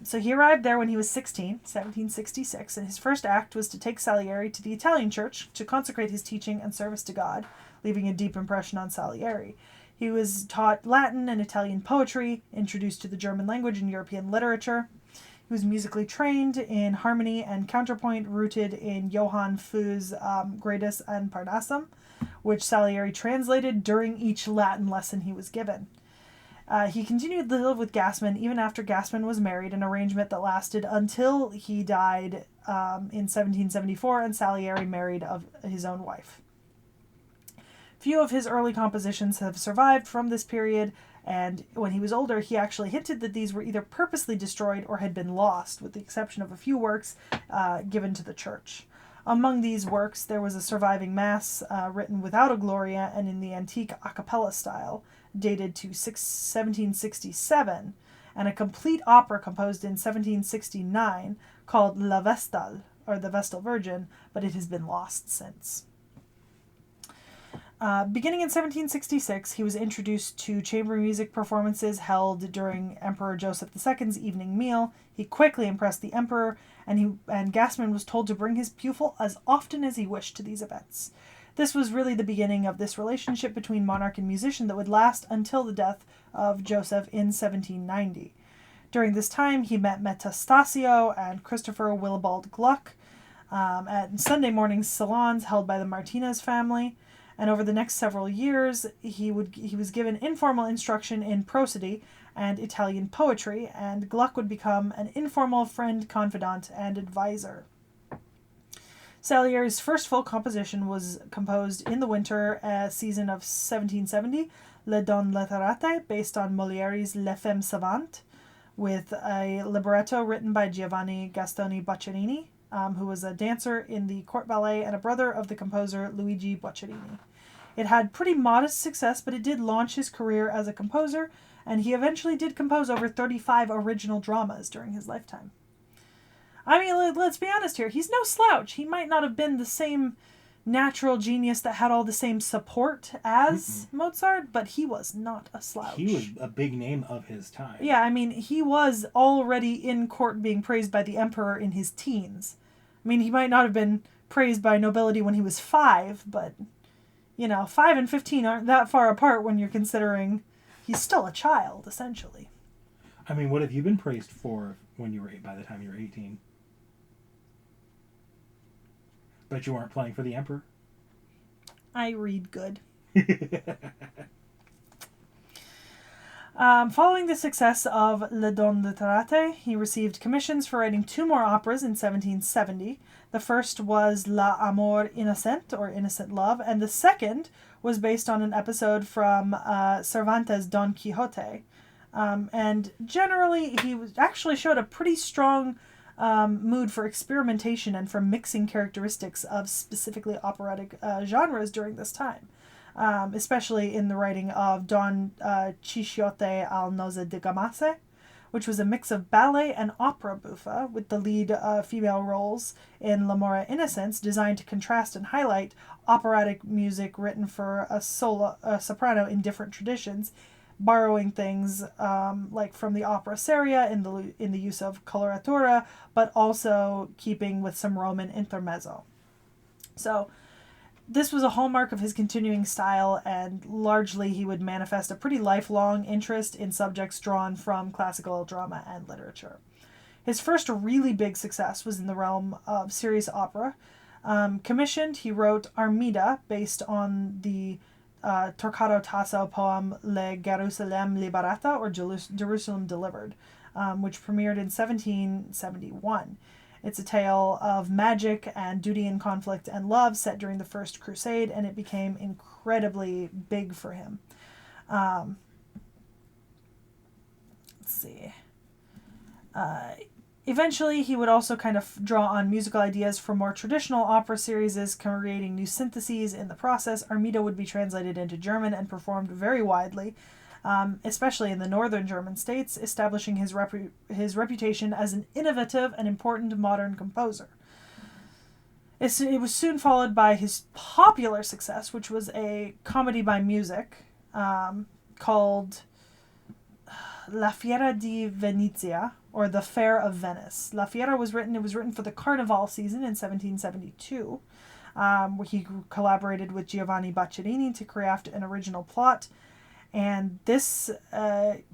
[SPEAKER 2] So he arrived there when he was 16, 1766, and his first act was to take Salieri to the Italian church to consecrate his teaching and service to God, leaving a deep impression on Salieri. He was taught Latin and Italian poetry, introduced to the German language and European literature. He was musically trained in harmony and counterpoint, rooted in Johann Fu's Gradus and Parnassum, which Salieri translated during each Latin lesson he was given. He continued to live with Gassmann even after Gassmann was married, an arrangement that lasted until he died in 1774 and Salieri married of his own wife. Few of his early compositions have survived from this period, and when he was older, he actually hinted that these were either purposely destroyed or had been lost, with the exception of a few works given to the church. Among these works, there was a surviving mass written without a Gloria and in the antique a cappella style, dated to 1767, and a complete opera composed in 1769 called La Vestale, or the Vestal Virgin, but it has been lost since. Beginning in 1766, he was introduced to chamber music performances held during Emperor Joseph II's evening meal. He quickly impressed the emperor, and Gassmann was told to bring his pupil as often as he wished to these events. This was really the beginning of this relationship between monarch and musician that would last until the death of Joseph in 1790. During this time, he met Metastasio and Christopher Willibald Gluck at Sunday morning salons held by the Martinez family. And over the next several years, he was given informal instruction in prosody and Italian poetry, and Gluck would become an informal friend, confidant, and advisor. Salieri's first full composition was composed in the winter season of 1770, Le Don Letterate, based on Molière's Le Femme Savante, with a libretto written by Giovanni Gastoni Boccherini, who was a dancer in the court ballet and a brother of the composer Luigi Boccherini. It had pretty modest success, but it did launch his career as a composer, and he eventually did compose over 35 original dramas during his lifetime. I mean, let's be honest here. He's no slouch. He might not have been the same natural genius that had all the same support as Mozart, but he was not a slouch.
[SPEAKER 1] He was a big name of his time.
[SPEAKER 2] Yeah, I mean, he was already in court being praised by the emperor in his teens. I mean, he might not have been praised by nobility when he was 5, but, 5 and 15 aren't that far apart when you're considering he's still a child, essentially.
[SPEAKER 1] I mean, what have you been praised for when you were by the time you were 18? But you weren't playing for the emperor?
[SPEAKER 2] I read good. Following the success of Le Don Letterate, he received commissions for writing 2 more operas in 1770. The first was La Amor Innocent, or Innocent Love, and the second was based on an episode from Cervantes' Don Quixote. And generally, he actually showed a pretty strong mood for experimentation and for mixing characteristics of specifically operatic genres during this time, especially in the writing of Don Chisciotte al Nozze di Gamase, which was a mix of ballet and opera buffa, with the lead female roles in L'Amore Innocence designed to contrast and highlight operatic music written for a soprano in different traditions, borrowing things like from the opera seria in the use of coloratura, but also keeping with some Roman intermezzo. So this was a hallmark of his continuing style, and largely he would manifest a pretty lifelong interest in subjects drawn from classical drama and literature. His first really big success was in the realm of serious opera. Commissioned, he wrote Armida, based on the Torquato Tasso poem Le Gerusalemme Liberata, or Jerusalem Delivered, which premiered in 1771. It's a tale of magic and duty and conflict and love set during the First Crusade, and it became incredibly big for him. Let's see. Eventually, he would also kind of draw on musical ideas from more traditional opera series, creating new syntheses in the process. Armida would be translated into German and performed very widely, especially in the northern German states, establishing his reputation as an innovative and important modern composer. It was soon followed by his popular success, which was a comedy by music called La Fiera di Venezia, or The Fair of Venice. La Fiera was written for the Carnival season in 1772, where he collaborated with Giovanni Boccherini to craft an original plot. And this,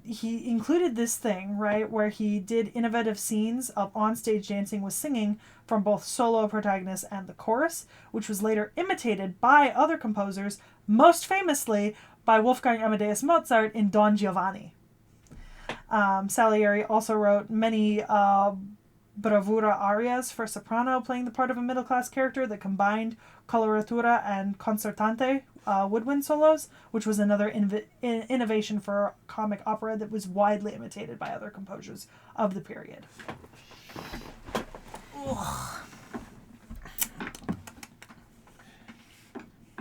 [SPEAKER 2] he included this thing, right, where he did innovative scenes of onstage dancing with singing from both solo protagonists and the chorus, which was later imitated by other composers, most famously by Wolfgang Amadeus Mozart in Don Giovanni. Salieri also wrote many bravura arias for soprano, playing the part of a middle-class character that combined coloratura and concertante woodwind solos, which was another innovation for comic opera that was widely imitated by other composers of the period. Ugh.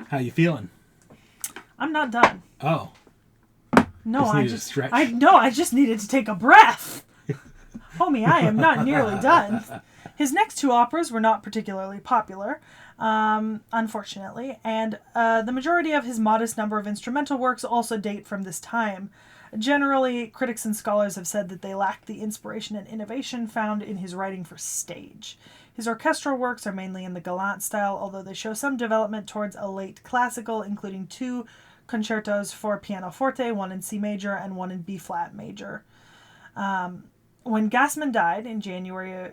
[SPEAKER 1] How you feeling?
[SPEAKER 2] I'm not done.
[SPEAKER 1] Oh.
[SPEAKER 2] No,
[SPEAKER 1] I
[SPEAKER 2] just needed to take a breath. Homie, I am not nearly done. His next two operas were not particularly popular, unfortunately, and the majority of his modest number of instrumental works also date from this time. Generally, critics and scholars have said that they lack the inspiration and innovation found in his writing for stage. His orchestral works are mainly in the galant style, although they show some development towards a late classical, including two concertos for pianoforte, one in C major and one in B-flat major. When Gassman died in January,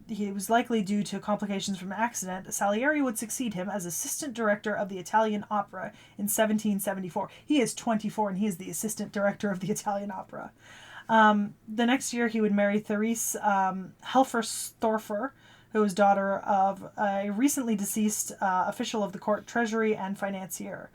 [SPEAKER 2] he was likely due to complications from an accident. Salieri would succeed him as assistant director of the Italian Opera in 1774. He is 24 and he is the assistant director of the Italian Opera. The next year he would marry Therese Helferstorfer, who was daughter of a recently deceased official of the court treasury and financier.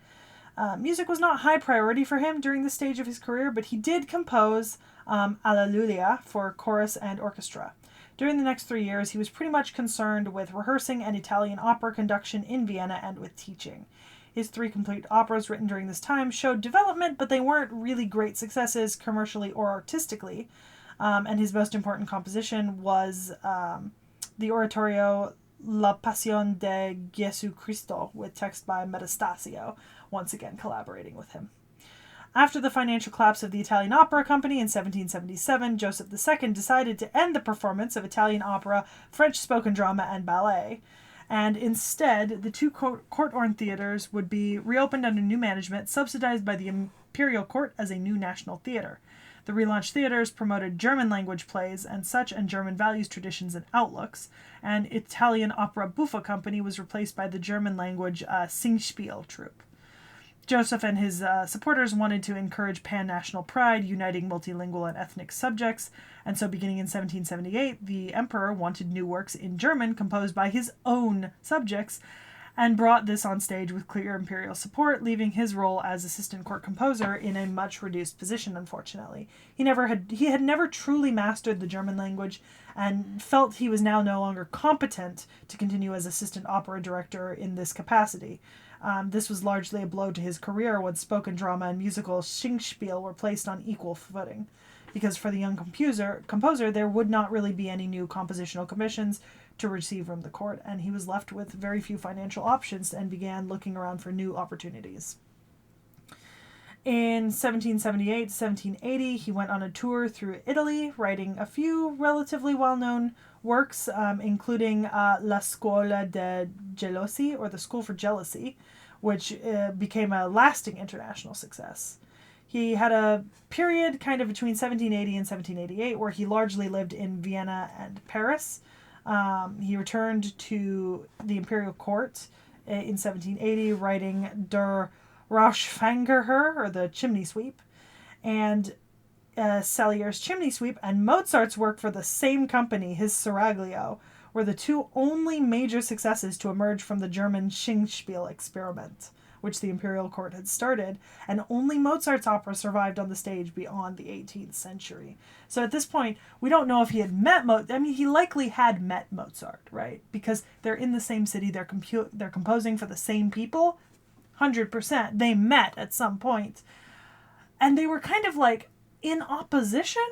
[SPEAKER 2] Music was not high priority for him during this stage of his career, but he did compose Alleluia for chorus and orchestra. During the next 3 years, he was pretty much concerned with rehearsing and Italian opera conduction in Vienna and with teaching. His 3 complete operas written during this time showed development, but they weren't really great successes commercially or artistically. And his most important composition was the oratorio La Pasión de Gesù Cristo, with text by Metastasio, once again collaborating with him. After the financial collapse of the Italian Opera Company in 1777, Joseph II decided to end the performance of Italian opera, French spoken drama, and ballet. And instead, the 2 court-orned theaters would be reopened under new management, subsidized by the imperial court as a new national theater. The relaunched theaters promoted German-language plays and German values, traditions, and outlooks, and Italian Opera Buffa Company was replaced by the German-language Singspiel troupe. Joseph and his supporters wanted to encourage pan-national pride, uniting multilingual and ethnic subjects, and so beginning in 1778, the emperor wanted new works in German composed by his own subjects, and brought this on stage with clear imperial support, leaving his role as assistant court composer in a much reduced position, unfortunately. He had never truly mastered the German language, and felt he was now no longer competent to continue as assistant opera director in this capacity. This was largely a blow to his career when spoken drama and musical Singspiel were placed on equal footing. Because for the young composer, there would not really be any new compositional commissions to receive from the court, and he was left with very few financial options and began looking around for new opportunities. In 1778 to 1780, he went on a tour through Italy, writing a few relatively well-known works, including La Scuola de Gelosi, or The School for Jealousy, which became a lasting international success. He had a period kind of between 1780 and 1788 where he largely lived in Vienna and Paris. He returned to the imperial court in 1780, writing Der Rauschfänger, or The Chimney Sweep, and Salier's Chimney Sweep, and Mozart's work for the same company, his Seraglio, were the 2 only major successes to emerge from the German Singspiel experiment. which the imperial court had started, and only Mozart's opera survived on the stage beyond the 18th century. So at this point, we don't know if he had met Mozart. I mean, he likely had met Mozart, right? Because they're in the same city, they're composing for the same people, 100%. They met at some point. And they were kind of like in opposition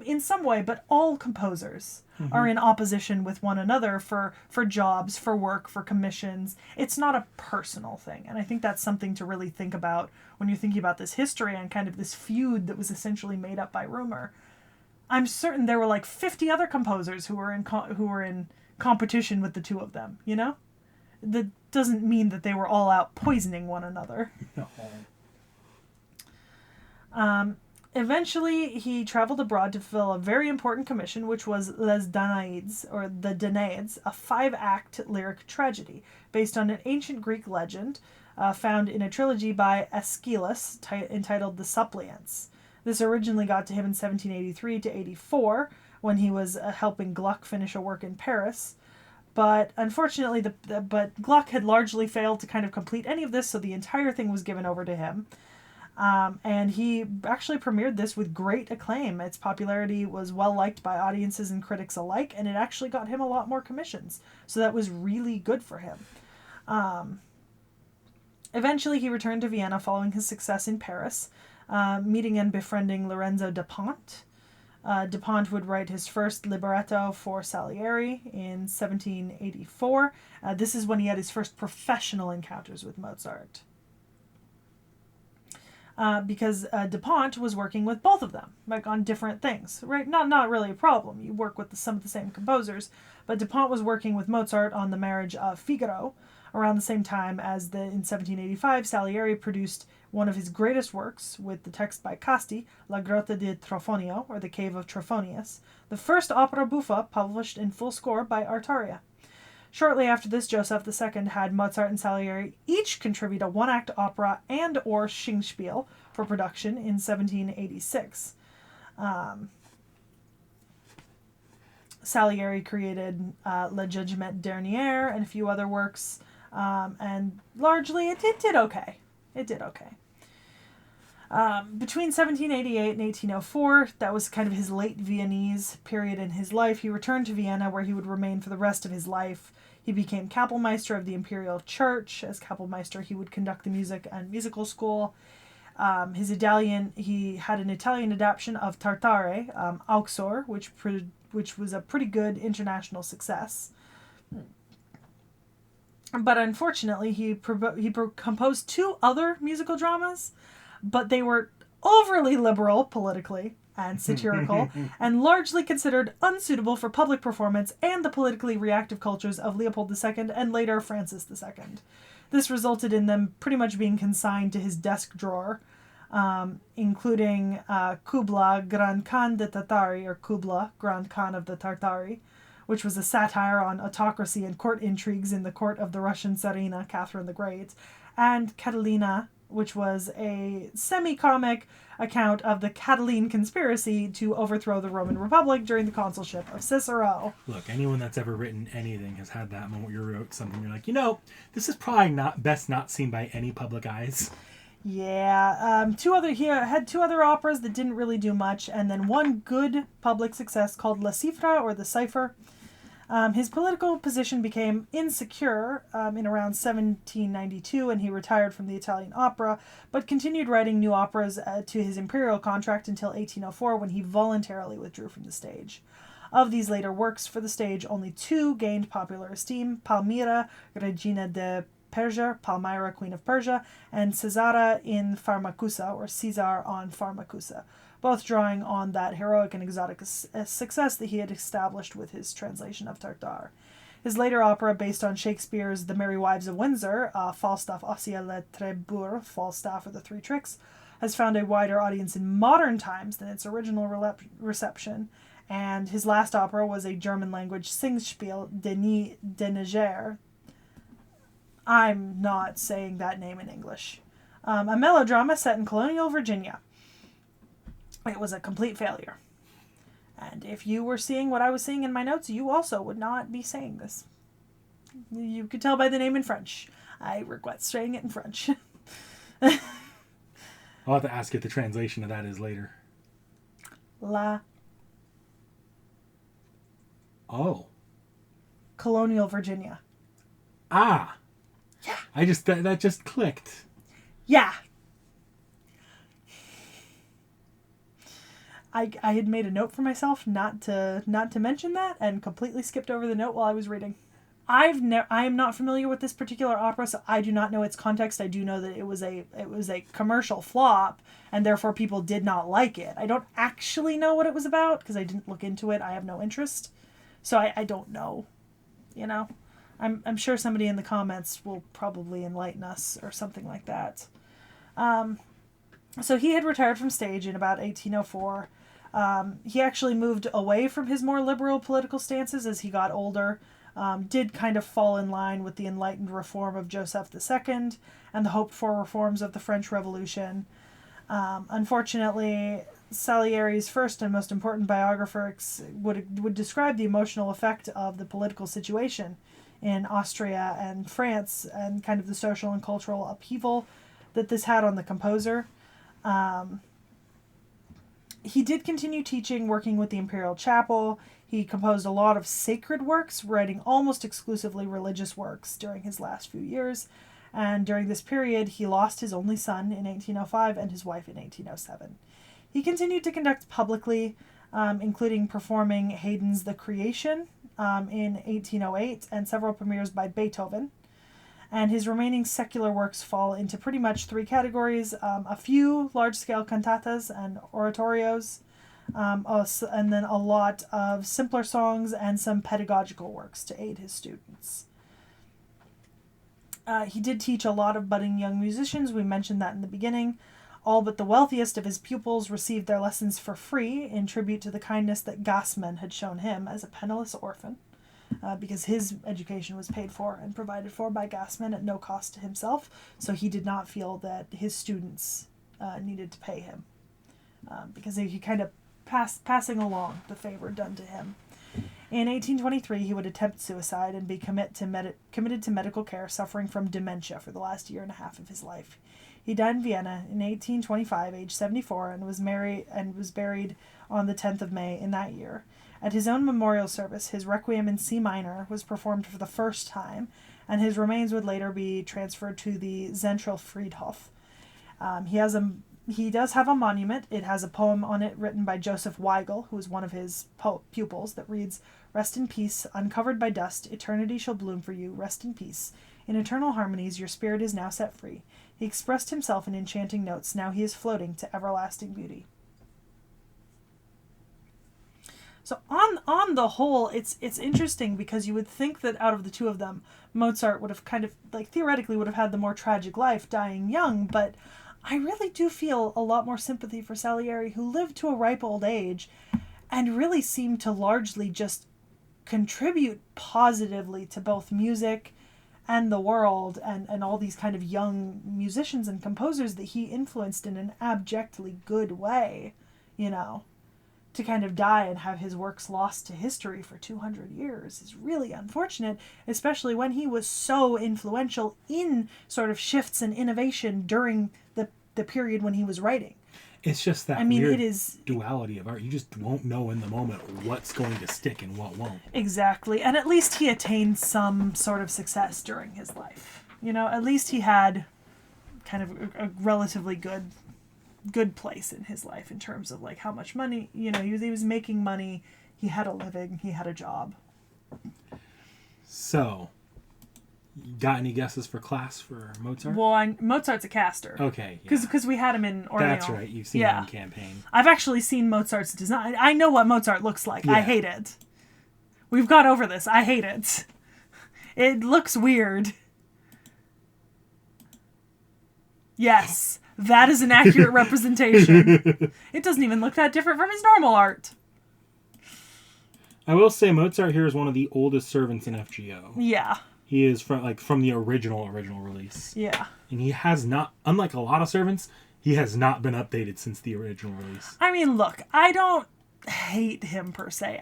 [SPEAKER 2] in some way, but all composers are in opposition with one another for jobs, for work, for commissions. It's not a personal thing. And I think that's something to really think about when you're thinking about this history and kind of this feud that was essentially made up by rumor. I'm certain there were like 50 other composers who were in competition with the two of them, you know? That doesn't mean that they were all out poisoning one another.
[SPEAKER 1] No.
[SPEAKER 2] Eventually, he traveled abroad to fulfill a very important commission, which was Les Danaides, or the Danaides, a 5-act lyric tragedy based on an ancient Greek legend found in a trilogy by Aeschylus entitled The Suppliants. This originally got to him in 1783 to 84 when he was helping Gluck finish a work in Paris. But unfortunately, but Gluck had largely failed to kind of complete any of this, so the entire thing was given over to him. And he actually premiered this with great acclaim. Its popularity was well liked by audiences and critics alike, and it actually got him a lot more commissions. So that was really good for him. Eventually, he returned to Vienna following his success in Paris, meeting and befriending Lorenzo da Ponte. Da Ponte would write his first libretto for Salieri in 1784. This is when he had his first professional encounters with Mozart. Because Da Ponte was working with both of them, like on different things, right? Not really a problem. You work with some of the same composers, but Da Ponte was working with Mozart on the marriage of Figaro around the same time as in 1785, Salieri produced one of his greatest works with the text by Casti, La Grotta di Trofonio, or The Cave of Trophonius, the first opera buffa published in full score by Artaria. Shortly after this, Joseph II had Mozart and Salieri each contribute a 1-act opera and or Singspiel for production in 1786. Salieri created Le Jugement Dernier and a few other works, and largely it did okay. It did okay. Between 1788 and 1804, that was kind of his late Viennese period in his life, he returned to Vienna where he would remain for the rest of his life. He became Kapellmeister of the Imperial Church. As Kapellmeister, he would conduct the music and musical school. He had an Italian adaptation of Tartare, Auxor, which was a pretty good international success. But unfortunately, he composed 2 other musical dramas, but they were overly liberal politically and satirical, and largely considered unsuitable for public performance and the politically reactive cultures of Leopold II and later Francis II. This resulted in them pretty much being consigned to his desk drawer, including Kubla, Grand Khan de Tatari, or Kubla, Grand Khan of the Tartari, which was a satire on autocracy and court intrigues in the court of the Russian Tsarina, Catherine the Great, and Catalina, which was a semi-comic account of the Catiline conspiracy to overthrow the Roman Republic during the consulship of Cicero.
[SPEAKER 1] Look, anyone that's ever written anything has had that moment where you wrote something, you're like, this is probably not seen by any public eyes.
[SPEAKER 2] Yeah, he had 2 other operas that didn't really do much, and then one good public success called La Cifra, or The Cipher. His political position became insecure in around 1792, and he retired from the Italian opera, but continued writing new operas to his imperial contract until 1804, when he voluntarily withdrew from the stage. Of these later works for the stage, only 2 gained popular esteem: Palmira, Regina de Persia, Palmyra, Queen of Persia, and Cesara in Pharmacusa, or Caesar on Pharmacusa, both drawing on that heroic and exotic success that he had established with his translation of Tartare. His later opera, based on Shakespeare's The Merry Wives of Windsor, Falstaff Osia le Tres Bourgs, Falstaff or the Three Tricks, has found a wider audience in modern times than its original reception, and his last opera was a German-language Singspiel, de Niger. I'm not saying that name in English. A melodrama set in colonial Virginia. It was a complete failure. And if you were seeing what I was seeing in my notes, you also would not be saying this. You could tell by the name in French. I regret saying it in French.
[SPEAKER 1] I'll have to ask you what the translation of that is later.
[SPEAKER 2] La
[SPEAKER 1] Oh.
[SPEAKER 2] Colonial Virginia.
[SPEAKER 1] Ah.
[SPEAKER 2] Yeah.
[SPEAKER 1] That just clicked.
[SPEAKER 2] Yeah. I had made a note for myself not to mention that and completely skipped over the note while I was reading. I am not familiar with this particular opera, so I do not know its context. I do know that it was a commercial flop, and therefore people did not like it. I don't actually know what it was about because I didn't look into it. I have no interest, so I don't know. You know, I'm sure somebody in the comments will probably enlighten us or something like that. So he had retired from stage in about 1804. He actually moved away from his more liberal political stances as he got older. Did kind of fall in line with the enlightened reform of Joseph II and the hoped-for reforms of the French Revolution. Unfortunately, Salieri's first and most important biographers would describe the emotional effect of the political situation in Austria and France and kind of the social and cultural upheaval that this had on the composer. He did continue teaching, working with the Imperial Chapel. He composed a lot of sacred works, writing almost exclusively religious works during his last few years. And during this period, he lost his only son in 1805 and his wife in 1807. He continued to conduct publicly, including performing Haydn's The Creation in 1808 and several premieres by Beethoven. And his remaining secular works fall into pretty much three categories: a few large-scale cantatas and oratorios, and then a lot of simpler songs and some pedagogical works to aid his students. He did teach a lot of budding young musicians. We mentioned that in the beginning. All but the wealthiest of his pupils received their lessons for free in tribute to the kindness that Gassmann had shown him as a penniless orphan, because his education was paid for and provided for by Gassmann at no cost to himself, so he did not feel that his students needed to pay him, because he kind of passing along the favor done to him. In 1823, he would attempt suicide and be committed to medical care, suffering from dementia for the last year and a half of his life. He died in Vienna in 1825, aged 74, and was buried on the 10th of May in that year. At his own memorial service, his Requiem in C minor was performed for the first time, and his remains would later be transferred to the Zentralfriedhof. He does have a monument. It has a poem on it written by Joseph Weigel, who was one of his pupils, that reads, "Rest in peace, uncovered by dust, eternity shall bloom for you, rest in peace. In eternal harmonies your spirit is now set free. He expressed himself in enchanting notes, now he is floating to everlasting beauty." So on the whole, it's interesting because you would think that out of the two of them, Mozart would have kind of, theoretically would have had the more tragic life, dying young, but I really do feel a lot more sympathy for Salieri, who lived to a ripe old age and really seemed to largely just contribute positively to both music and the world and all these kind of young musicians and composers that he influenced in an abjectly good way, to kind of die and have his works lost to history for 200 years is really unfortunate, especially when he was so influential in sort of shifts and innovation during the period when he was writing.
[SPEAKER 1] It's just that weird duality of art. You just won't know in the moment what's going to stick and what won't.
[SPEAKER 2] Exactly. And at least he attained some sort of success during his life. At least he had kind of a relatively good place in his life in terms of how much money, he was making money, he had a living, he had a job.
[SPEAKER 1] So, got any guesses for class for Mozart?
[SPEAKER 2] Well, Mozart's a caster.
[SPEAKER 1] Okay.
[SPEAKER 2] Because we had him in Orleans.
[SPEAKER 1] That's right. You've seen him in Campaign.
[SPEAKER 2] I've actually seen Mozart's design. I know what Mozart looks like.
[SPEAKER 1] Yeah.
[SPEAKER 2] I hate it. We've got over this. I hate it. It looks weird. Yes. That is an accurate representation. It doesn't even look that different from his normal art.
[SPEAKER 1] I will say Mozart here is one of the oldest servants in FGO.
[SPEAKER 2] Yeah.
[SPEAKER 1] He is from the original release.
[SPEAKER 2] Yeah.
[SPEAKER 1] And he has not, unlike a lot of servants, he has not been updated since the original release.
[SPEAKER 2] I mean, look, I don't hate him per se.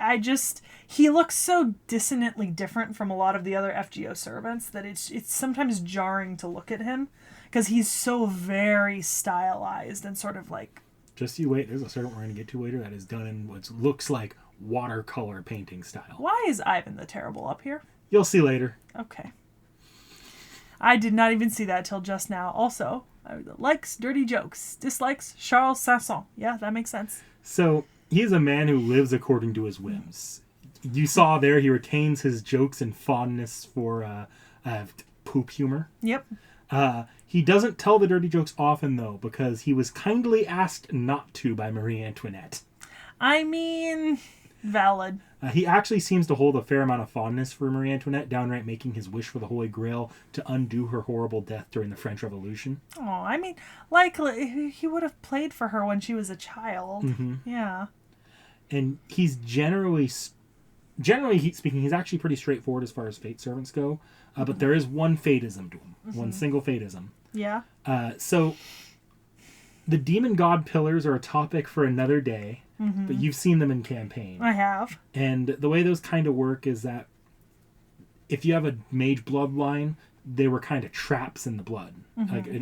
[SPEAKER 2] He looks so dissonantly different from a lot of the other FGO servants that it's sometimes jarring to look at him because he's so very stylized and sort of like.
[SPEAKER 1] Just you wait. There's a servant we're going to get to later that is done in what looks like watercolor painting style.
[SPEAKER 2] Why is Ivan the Terrible up here?
[SPEAKER 1] You'll see later.
[SPEAKER 2] Okay. I did not even see that till just now. Also, likes dirty jokes, dislikes Charles Sanson. Yeah, that makes sense.
[SPEAKER 1] So he's a man who lives according to his whims. You saw there he retains his jokes and fondness for poop humor.
[SPEAKER 2] Yep.
[SPEAKER 1] He doesn't tell the dirty jokes often, though, because he was kindly asked not to by Marie Antoinette.
[SPEAKER 2] I mean, valid.
[SPEAKER 1] He actually seems to hold a fair amount of fondness for Marie Antoinette, downright making his wish for the Holy Grail to undo her horrible death during the French Revolution.
[SPEAKER 2] Oh, I mean, likely he would have played for her when she was a child.
[SPEAKER 1] Mm-hmm.
[SPEAKER 2] Yeah.
[SPEAKER 1] And he's generally speaking, he's actually pretty straightforward as far as fate servants go. But there is one fatism to him, one single fatism.
[SPEAKER 2] Yeah.
[SPEAKER 1] So the demon god pillars are a topic for another day, but you've seen them in campaign.
[SPEAKER 2] I have.
[SPEAKER 1] And the way those kind of work is that if you have a mage bloodline, they were kind of traps in the blood,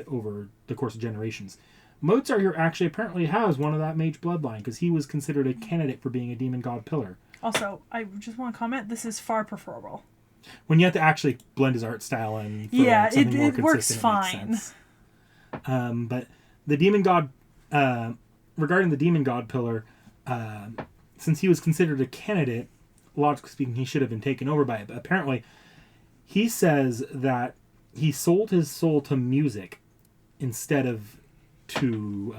[SPEAKER 1] over the course of generations. Mozart here actually apparently has one of that mage bloodline because he was considered a candidate for being a demon god pillar.
[SPEAKER 2] Also, I just want to comment, this is far preferable.
[SPEAKER 1] When you have to actually blend his art style in for something more consistent,
[SPEAKER 2] works fine.
[SPEAKER 1] It makes sense. But the demon god, regarding the demon god pillar, since he was considered a candidate, logically speaking, he should have been taken over by it. But apparently, he says that he sold his soul to music instead of to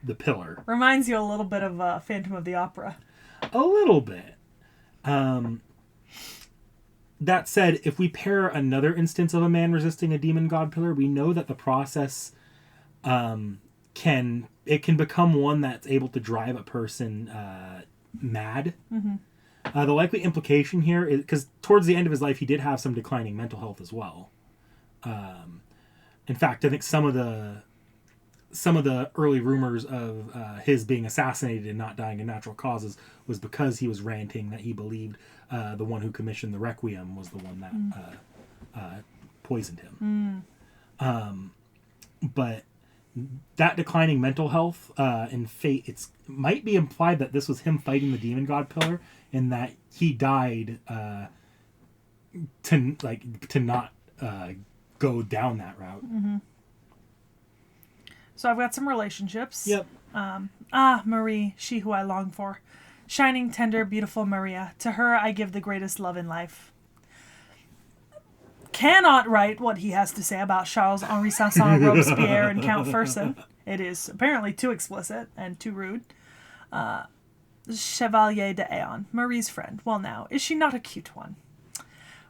[SPEAKER 1] the pillar.
[SPEAKER 2] Reminds you a little bit of Phantom of the Opera.
[SPEAKER 1] A little bit. That said, if we pair another instance of a man resisting a demon god pillar, we know that the process can become one that's able to drive a person mad. Mm-hmm. The likely implication here is because towards the end of his life, he did have some declining mental health as well. In fact, I think some of the early rumors of his being assassinated and not dying of natural causes was because he was ranting that he believed the one who commissioned the Requiem was the one that poisoned him. But that declining mental health in Fate, it might be implied that this was him fighting the demon god pillar and that he died to not go down that route.
[SPEAKER 2] Mm-hmm. So I've got some relationships.
[SPEAKER 1] Yep.
[SPEAKER 2] Marie, she who I long for. Shining, tender, beautiful Maria. To her I give the greatest love in life. Cannot write what he has to say about Charles-Henri Sanson, Robespierre, and Count Fersen. It is apparently too explicit and too rude. Chevalier de Aon, Marie's friend. Well now, is she not a cute one?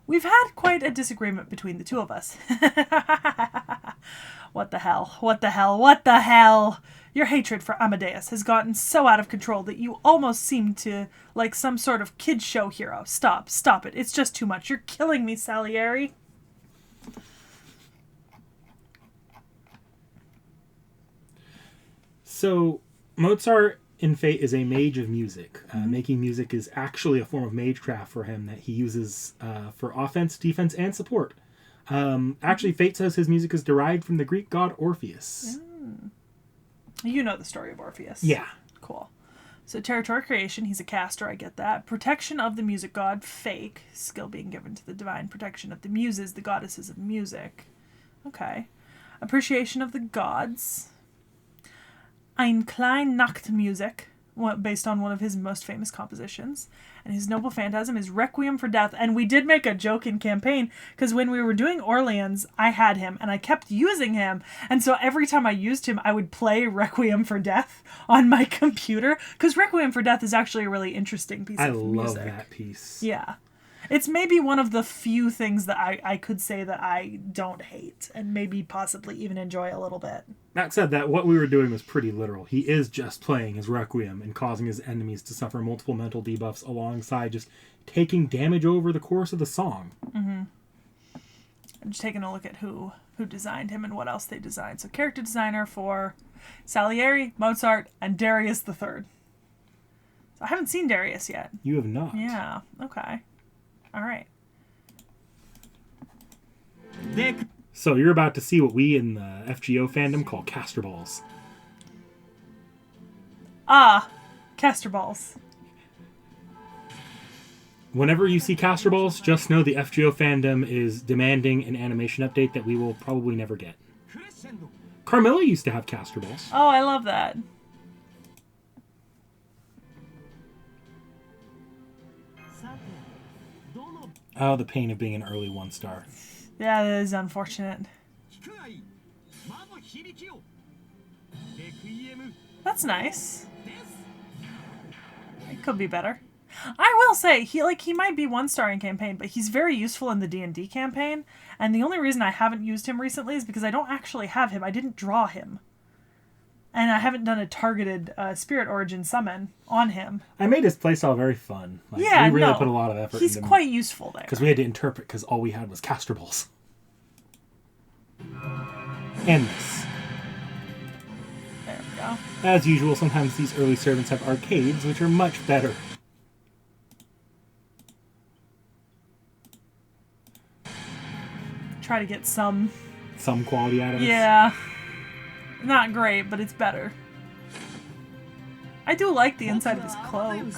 [SPEAKER 2] We've had quite a disagreement between the two of us. What the hell? What the hell? What the hell? Your hatred for Amadeus has gotten so out of control that you almost seem to like some sort of kid show hero. Stop it. It's just too much. You're killing me, Salieri.
[SPEAKER 1] So, Mozart in Fate is a mage of music. Making music is actually a form of magecraft for him that he uses for offense, defense, and support. Actually, Fate says his music is derived from the Greek god Orpheus.
[SPEAKER 2] You know the story of Orpheus.
[SPEAKER 1] Yeah.
[SPEAKER 2] Cool. So territory creation, he's a caster, I get that. Protection of the music god, fake. Skill being given to the divine protection of the muses, the goddesses of music. Okay. Appreciation of the gods. Ein klein Nachtmusik, based on one of his most famous compositions. And his noble phantasm is Requiem for Death. And we did make a joke in campaign, because when we were doing Orleans, I had him, and I kept using him. And so every time I used him, I would play Requiem for Death on my computer, because Requiem for Death is actually a really interesting piece of music.
[SPEAKER 1] I love that piece.
[SPEAKER 2] Yeah. It's maybe one of the few things that I could say that I don't hate, and maybe possibly even enjoy a little bit.
[SPEAKER 1] That said, that what we were doing was pretty literal. He is just playing his Requiem and causing his enemies to suffer multiple mental debuffs alongside just taking damage over the course of the song.
[SPEAKER 2] Mm-hmm. I'm just taking a look at who designed him and what else they designed. So character designer for Salieri, Mozart, and Darius III. I haven't seen Darius yet.
[SPEAKER 1] You have not.
[SPEAKER 2] Yeah. Okay. All right.
[SPEAKER 1] So you're about to see what we in the FGO fandom call caster balls.
[SPEAKER 2] Caster balls.
[SPEAKER 1] Whenever you see caster balls, just know the FGO fandom is demanding an animation update that we will probably never get. Carmilla used to have caster balls.
[SPEAKER 2] Oh, I love that.
[SPEAKER 1] Oh, the pain of being an early 1-star.
[SPEAKER 2] Yeah, that is unfortunate. That's nice. It could be better. I will say he might be 1-star in campaign, but he's very useful in the D&D campaign. And the only reason I haven't used him recently is because I don't actually have him. I didn't draw him, and I haven't done a targeted Spirit Origin summon on him.
[SPEAKER 1] I made his playstyle very fun. We really put a lot of effort.
[SPEAKER 2] He's quite useful there
[SPEAKER 1] because we had to interpret because all we had was caster balls. And this.
[SPEAKER 2] There we go.
[SPEAKER 1] As usual, sometimes these early servants have arcades, which are much better.
[SPEAKER 2] Try to get some
[SPEAKER 1] quality out of it.
[SPEAKER 2] Yeah. Not great, but it's better. I do like the inside of his cloak.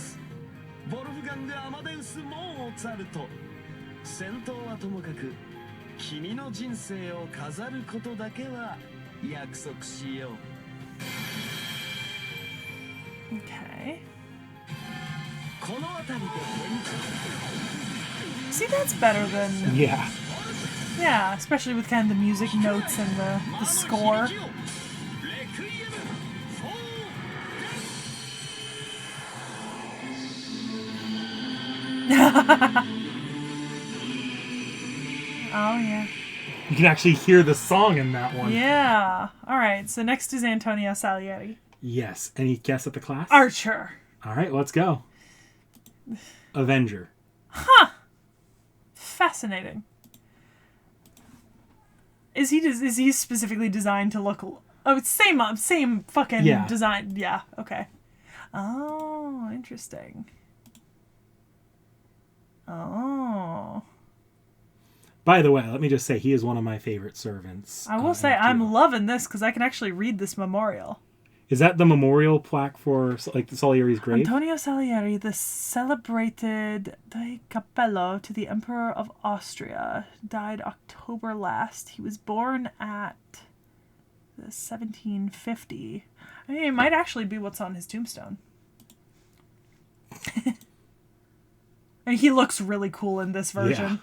[SPEAKER 3] Wolfgang Amadeus Mozart. 戦闘はともかく君の人生を飾ることだけは約束しよう。
[SPEAKER 2] Okay.
[SPEAKER 3] この辺りで
[SPEAKER 2] See, that's better than...
[SPEAKER 1] Yeah.
[SPEAKER 2] Yeah, especially with kind of the music notes and the score. Oh, yeah.
[SPEAKER 1] You can actually hear the song in that one.
[SPEAKER 2] Yeah. All right, so next is Antonio Salieri.
[SPEAKER 1] Yes. Any guess at the class?
[SPEAKER 2] Archer.
[SPEAKER 1] All right, let's go. Avenger.
[SPEAKER 2] Huh. Fascinating. Is he specifically designed to look... Oh, it's same fucking design. Yeah, okay. Oh, interesting. Oh.
[SPEAKER 1] By the way, let me just say, he is one of my favorite servants.
[SPEAKER 2] I will say, I'm loving this because I can actually read this memorial.
[SPEAKER 1] Is that the memorial plaque for, like, Salieri's grave?
[SPEAKER 2] Antonio Salieri, the celebrated Dei Cappello to the Emperor of Austria, died October last. He was born at the 1750. I mean, it might actually be what's on his tombstone. And he looks really cool in this version.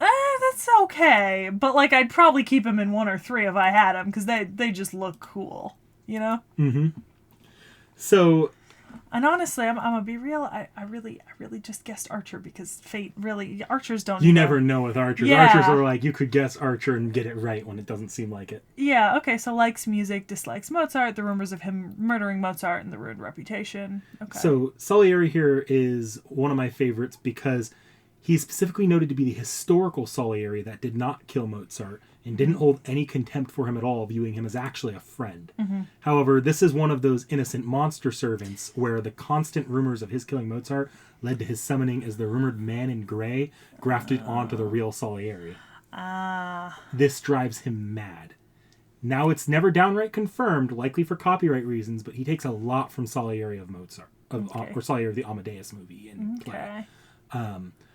[SPEAKER 1] Yeah.
[SPEAKER 2] That's okay. But, like, I'd probably keep him in 1 or 3 if I had him, because they just look cool. You know?
[SPEAKER 1] Mm-hmm. So...
[SPEAKER 2] And honestly, I'm gonna be real. I really just guessed Archer because Fate really... Archers don't...
[SPEAKER 1] You never know with Archers.
[SPEAKER 2] Yeah.
[SPEAKER 1] Archers are like, you could guess Archer and get it right when it doesn't seem like it.
[SPEAKER 2] Yeah, okay, so likes music, dislikes Mozart, the rumors of him murdering Mozart, and the ruined reputation. Okay.
[SPEAKER 1] So, Salieri here is one of my favorites because he's specifically noted to be the historical Salieri that did not kill Mozart and didn't hold any contempt for him at all, viewing him as actually a friend. Mm-hmm. However, this is one of those innocent monster servants where the constant rumors of his killing Mozart led to his summoning as the rumored man in gray grafted onto the real Salieri. This drives him mad. Now it's never downright confirmed, likely for copyright reasons, but he takes a lot from Salieri of Mozart, or Salieri of the Amadeus movie in play.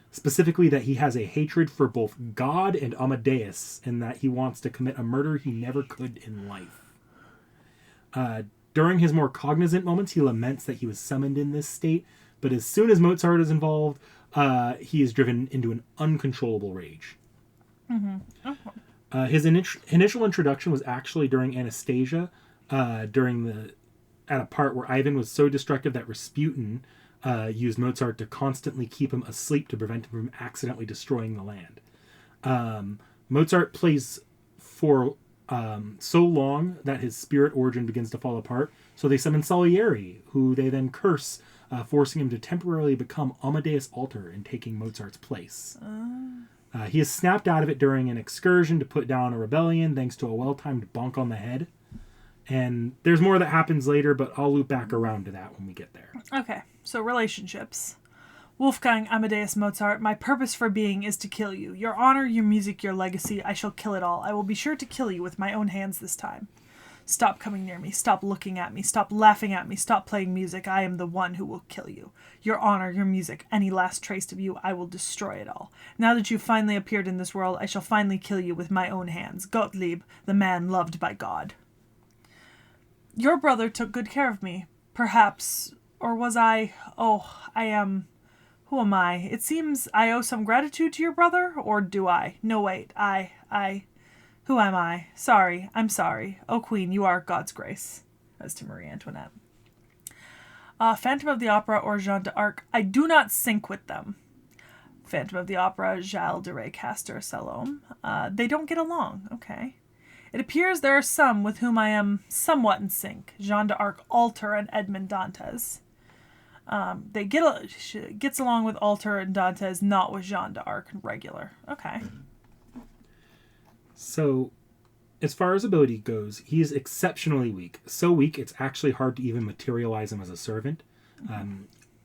[SPEAKER 1] Specifically that he has a hatred for both God and Amadeus, and that he wants to commit a murder he never could in life. During his more cognizant moments, he laments that he was summoned in this state, but as soon as Mozart is involved, he is driven into an uncontrollable rage. Mm-hmm. Oh. His initial introduction was actually during Anastasia, at a part where Ivan was so destructive that Rasputin used Mozart to constantly keep him asleep to prevent him from accidentally destroying the land. Mozart plays for so long that his spirit origin begins to fall apart, so they summon Salieri, who they then curse, forcing him to temporarily become Amadeus Alter and taking Mozart's place. He is snapped out of it during an excursion to put down a rebellion thanks to a well-timed bonk on the head. And there's more that happens later, but I'll loop back around to that when we get there.
[SPEAKER 2] Okay, so relationships. Wolfgang Amadeus Mozart, my purpose for being is to kill you. Your honor, your music, your legacy, I shall kill it all. I will be sure to kill you with my own hands this time. Stop coming near me. Stop looking at me. Stop laughing at me. Stop playing music. I am the one who will kill you. Your honor, your music, any last trace of you, I will destroy it all. Now that you've finally appeared in this world, I shall finally kill you with my own hands. Gottlieb, the man loved by God. Your brother took good care of me. Perhaps, or was I? Oh, I am... Who am I? It seems I owe some gratitude to your brother, or do I? No, wait, Who am I? Sorry, I'm sorry. Oh, Queen, you are God's grace. As to Marie Antoinette. Phantom of the Opera or Jeanne d'Arc, I do not sync with them. Phantom of the Opera, Gilles de Rais, Castor, Salome. They don't get along. Okay. It appears there are some with whom I am somewhat in sync. Jeanne d'Arc, Alter, and Edmond Dantes. They gets along with Alter and Dantes, not with Jeanne d'Arc regular. Okay.
[SPEAKER 1] So, as far as ability goes, he is exceptionally weak. So weak, it's actually hard to even materialize him as a servant.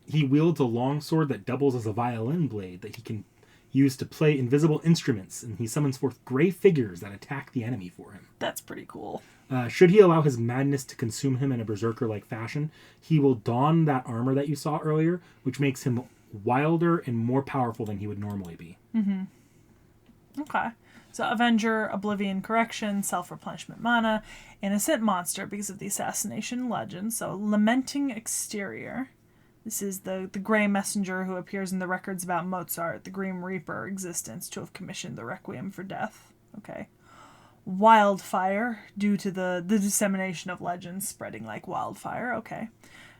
[SPEAKER 1] He wields a long sword that doubles as a violin blade that he can use to play invisible instruments, and he summons forth gray figures that attack the enemy for him.
[SPEAKER 2] That's pretty cool.
[SPEAKER 1] Should he allow his madness to consume him in a berserker-like fashion, he will don that armor that you saw earlier, which makes him wilder and more powerful than he would normally be.
[SPEAKER 2] Mm-hmm. Okay. So Avenger, Oblivion, Correction, Self-Replenishment Mana, Innocent Monster because of the Assassination Legend. So Lamenting Exterior. This is the Grey Messenger who appears in the records about Mozart, the Grim Reaper existence, to have commissioned the Requiem for Death. Okay. Wildfire, due to the dissemination of legends spreading like wildfire. Okay.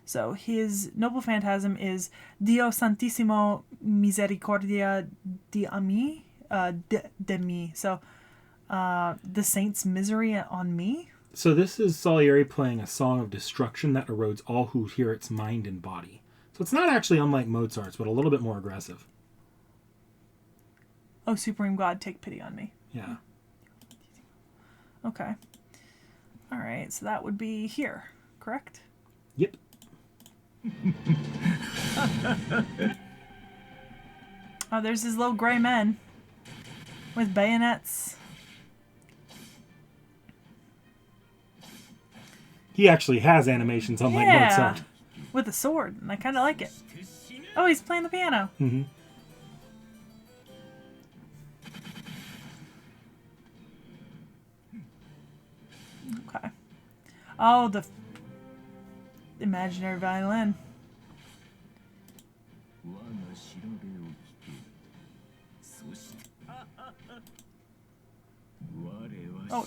[SPEAKER 2] So his noble phantasm is Dio Santissimo Misericordia di me. De me. So, the saint's misery on me?
[SPEAKER 1] So this is Salieri playing a song of destruction that erodes all who hear its mind and body. So it's not actually unlike Mozart's, but a little bit more aggressive.
[SPEAKER 2] Oh, Supreme God, take pity on me.
[SPEAKER 1] Yeah.
[SPEAKER 2] Okay. All right, so that would be here, correct?
[SPEAKER 1] Yep.
[SPEAKER 2] Oh, there's his little gray men with bayonets.
[SPEAKER 1] He actually has animations unlike Mozart.
[SPEAKER 2] With a sword, and I kind of like it. Oh, he's playing the piano.
[SPEAKER 1] Mm-hmm.
[SPEAKER 2] Okay. Oh, the imaginary violin. Oh.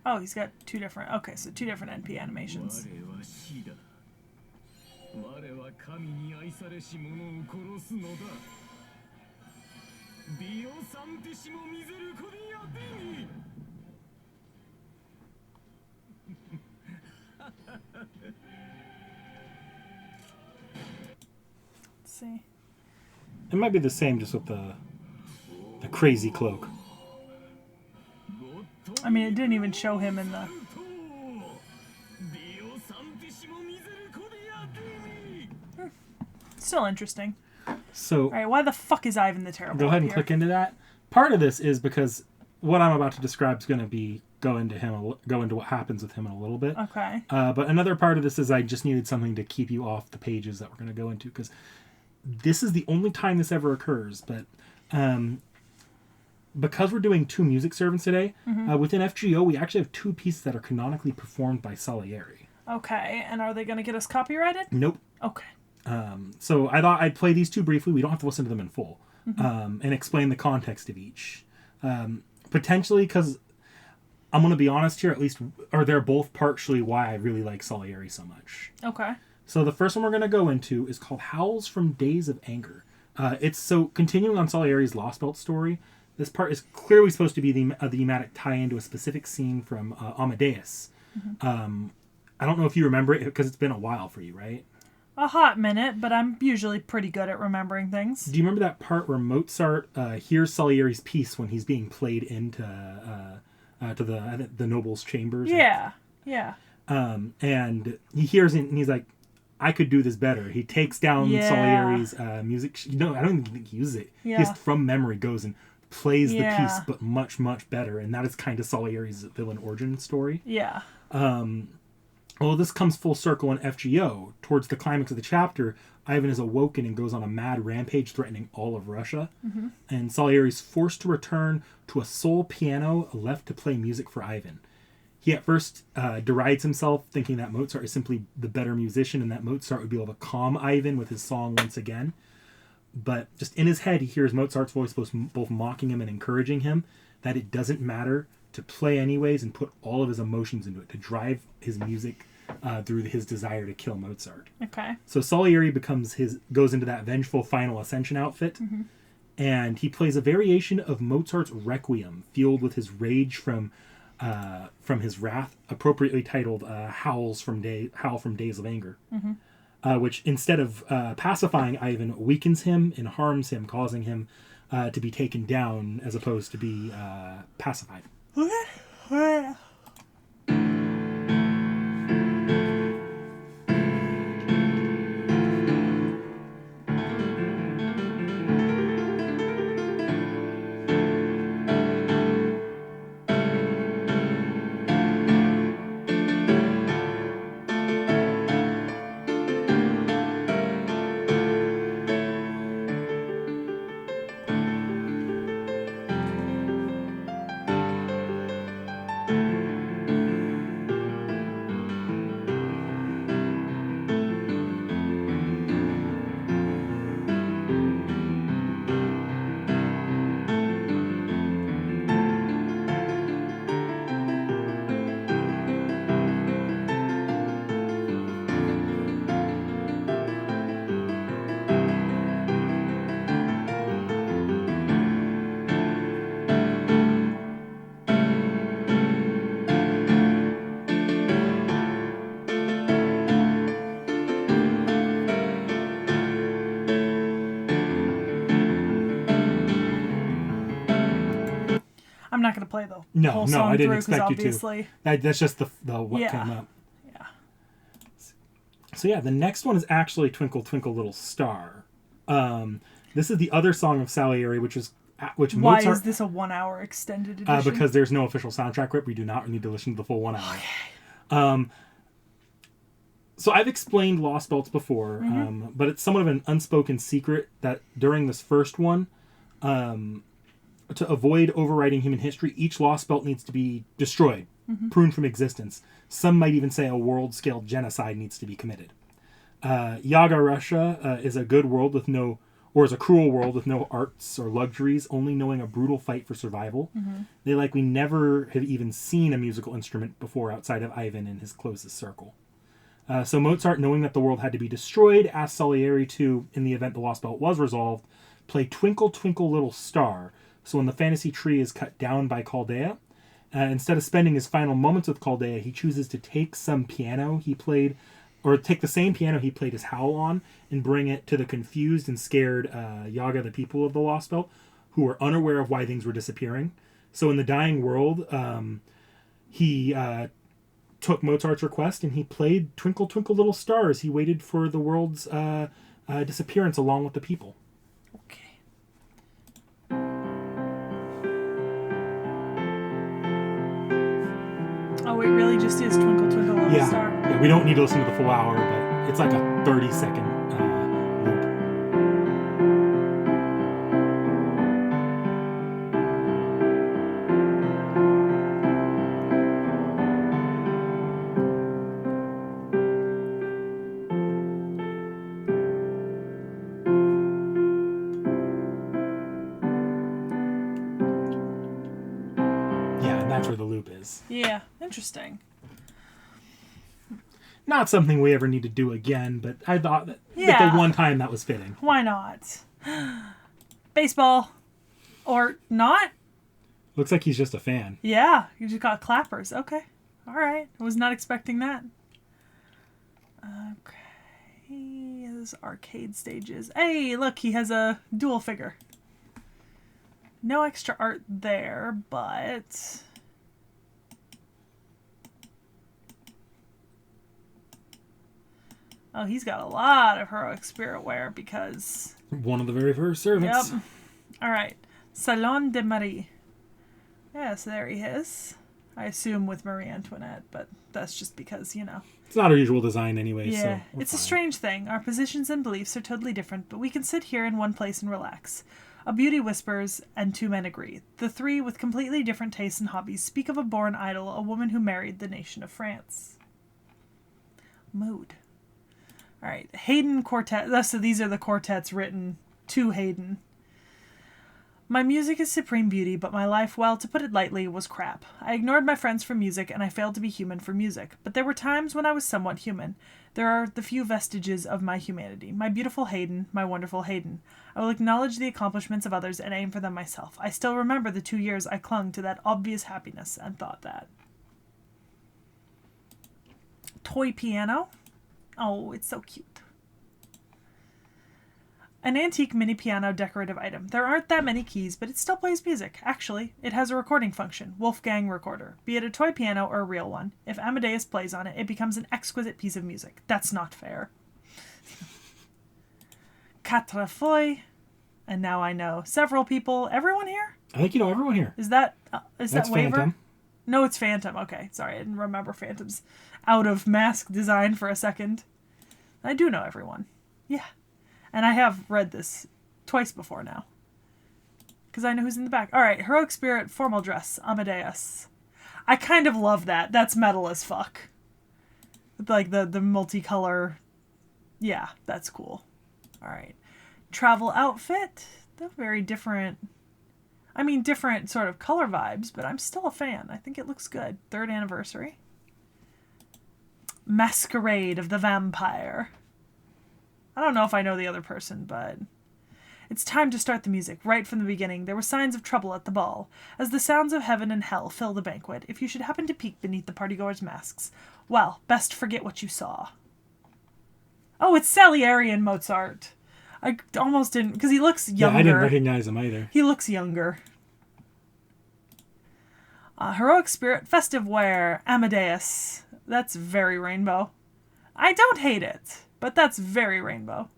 [SPEAKER 2] Oh, he's got two different... Okay, so two different NP animations. Let's see.
[SPEAKER 1] It might be the same, just with the crazy cloak.
[SPEAKER 2] I mean, it didn't even show him in the... Still interesting.
[SPEAKER 1] So,
[SPEAKER 2] all right, why the fuck is Ivan the Terrible?
[SPEAKER 1] Go ahead and click into that. Part of this is because what I'm about to describe is going to be go into what happens with him in a little bit.
[SPEAKER 2] Okay.
[SPEAKER 1] But another part of this is I just needed something to keep you off the pages that we're going to go into, because this is the only time this ever occurs. But because we're doing two music servants today, within FGO we actually have two pieces that are canonically performed by Salieri.
[SPEAKER 2] Okay, and are they going to get us copyrighted?
[SPEAKER 1] Nope.
[SPEAKER 2] Okay.
[SPEAKER 1] So I thought I'd play these two briefly. We don't have to listen to them in full. And explain the context of each. Potentially, because I'm going to be honest here, at least, or they're both partially why I really like Salieri so much.
[SPEAKER 2] Okay.
[SPEAKER 1] So the first one we're going to go into is called Howls from Days of Anger. It's so continuing on Salieri's Lost Belt story. This part is clearly supposed to be the thematic tie-in to a specific scene from Amadeus. I don't know if you remember it because it's been a while for you, right?
[SPEAKER 2] A hot minute, but I'm usually pretty good at remembering things.
[SPEAKER 1] Do you remember that part where Mozart hears Salieri's piece when he's being played into to the noble's chambers.
[SPEAKER 2] Yeah. Yeah.
[SPEAKER 1] And he hears it and he's like, I could do this better. He takes down Salieri's music. I don't even think he uses it.
[SPEAKER 2] Yeah.
[SPEAKER 1] He just from memory goes and plays the
[SPEAKER 2] Yeah.
[SPEAKER 1] piece, but much, much better. And that is kind of Salieri's villain origin story.
[SPEAKER 2] Yeah.
[SPEAKER 1] Well, this comes full circle in FGO. Towards the climax of the chapter, Ivan is awoken and goes on a mad rampage threatening all of Russia.
[SPEAKER 2] Mm-hmm.
[SPEAKER 1] And Salieri is forced to return to a sole piano left to play music for Ivan. He at first derides himself, thinking that Mozart is simply the better musician and that Mozart would be able to calm Ivan with his song once again. But just in his head, he hears Mozart's voice both mocking him and encouraging him, that it doesn't matter, to play anyways and put all of his emotions into it, to drive his music through his desire to kill Mozart.
[SPEAKER 2] Okay.
[SPEAKER 1] So Salieri goes into that vengeful final ascension outfit, and he plays a variation of Mozart's Requiem, fueled with his rage from his wrath, appropriately titled Howl from Days of Anger, which instead of pacifying Ivan, weakens him and harms him, causing him to be taken down as opposed to be pacified.
[SPEAKER 2] I'm not going to play the whole song
[SPEAKER 1] I didn't
[SPEAKER 2] through
[SPEAKER 1] expect you
[SPEAKER 2] obviously...
[SPEAKER 1] to. That's just the what came up.
[SPEAKER 2] Yeah.
[SPEAKER 1] So yeah, the next one is actually Twinkle Twinkle Little Star. This is the other song of Salieri, which Mozart.
[SPEAKER 2] Why is this a 1 hour extended edition?
[SPEAKER 1] Because there's no official soundtrack rip. We do not need to listen to the full 1 hour.
[SPEAKER 2] Okay.
[SPEAKER 1] So I've explained Lost Belts before, but it's somewhat of an unspoken secret that during this first one, to avoid overwriting human history, each Lost Belt needs to be destroyed, pruned from existence. Some might even say a world-scale genocide needs to be committed. Yaga Russia is a good world is a cruel world with no arts or luxuries, only knowing a brutal fight for survival. They likely never have even seen a musical instrument before outside of Ivan and his closest circle. So Mozart, knowing that the world had to be destroyed, asked Salieri to, in the event the Lost Belt was resolved, play Twinkle Twinkle Little Star. So when the fantasy tree is cut down by Chaldea, instead of spending his final moments with Chaldea, he chooses to take some piano he played, or take the same piano he played his howl on, and bring it to the confused and scared Yaga, the people of the Lost Belt, who were unaware of why things were disappearing. So in the dying world, he took Mozart's request and he played Twinkle Twinkle Little Stars. He waited for the world's disappearance along with the people.
[SPEAKER 2] Okay. Oh, it really just is Twinkle Twinkle Little Star.
[SPEAKER 1] Yeah, we don't need to listen to the full hour, but it's like a 30-second loop. Yeah, and that's where the loop is.
[SPEAKER 2] Yeah, interesting.
[SPEAKER 1] Not something we ever need to do again, but I thought that
[SPEAKER 2] Yeah.
[SPEAKER 1] the one time that was fitting.
[SPEAKER 2] Why not? Baseball. Or not?
[SPEAKER 1] Looks like he's just a fan.
[SPEAKER 2] Yeah, you just got clappers. Okay. All right. I was not expecting that. Okay. Those arcade stages. Hey, look, he has a dual figure. No extra art there, but Oh, he's got a lot of heroic spirit wear because...
[SPEAKER 1] One of the very first servants.
[SPEAKER 2] Yep. All right. Salon de Marie. Yes, there he is. I assume with Marie Antoinette, but that's just because,
[SPEAKER 1] It's not our usual design anyway, so
[SPEAKER 2] Yeah,
[SPEAKER 1] we're
[SPEAKER 2] it's a
[SPEAKER 1] fine.
[SPEAKER 2] strange thing. Our positions and beliefs are totally different, but we can sit here in one place and relax. A beauty whispers, and two men agree. The three, with completely different tastes and hobbies, speak of a born idol, a woman who married the nation of France. Mood. All right, Haydn Quartet. So these are the quartets written to Haydn. My music is supreme beauty, but my life, well, to put it lightly, was crap. I ignored my friends for music, and I failed to be human for music. But there were times when I was somewhat human. There are the few vestiges of my humanity. My beautiful Haydn, my wonderful Haydn. I will acknowledge the accomplishments of others and aim for them myself. I still remember the 2 years I clung to that obvious happiness and thought that. Toy piano. Oh, it's so cute. An antique mini piano decorative item. There aren't that many keys, but it still plays music. Actually, it has a recording function, Wolfgang recorder. Be it a toy piano or a real one. If Amadeus plays on it, it becomes an exquisite piece of music. That's not fair. Quatre feuilles. And now I know several people. Everyone here?
[SPEAKER 1] I think you know everyone here.
[SPEAKER 2] Is that
[SPEAKER 1] That's
[SPEAKER 2] Waver?
[SPEAKER 1] Phantom.
[SPEAKER 2] No, it's Phantom. Okay, sorry, I didn't remember Phantom's out of mask design for a second. I do know everyone. Yeah. And I have read this twice before now. Because I know who's in the back. Alright, Heroic Spirit, Formal Dress, Amadeus. I kind of love that. That's metal as fuck. Like the multicolor. Yeah, that's cool. Alright. Travel Outfit. They're very different. I mean, different sort of color vibes, but I'm still a fan. I think it looks good. 3rd anniversary. Masquerade of the Vampire. I don't know if I know the other person, but... It's time to start the music. Right from the beginning, there were signs of trouble at the ball. As the sounds of heaven and hell fill the banquet, if you should happen to peek beneath the partygoers' masks, well, best forget what you saw. Oh, it's Salieri and Mozart. I almost didn't... Because he looks younger.
[SPEAKER 1] Yeah, I didn't recognize him either.
[SPEAKER 2] He looks younger. Heroic Spirit, Festive Wear, Amadeus. That's very rainbow. I don't hate it. But that's very rainbow.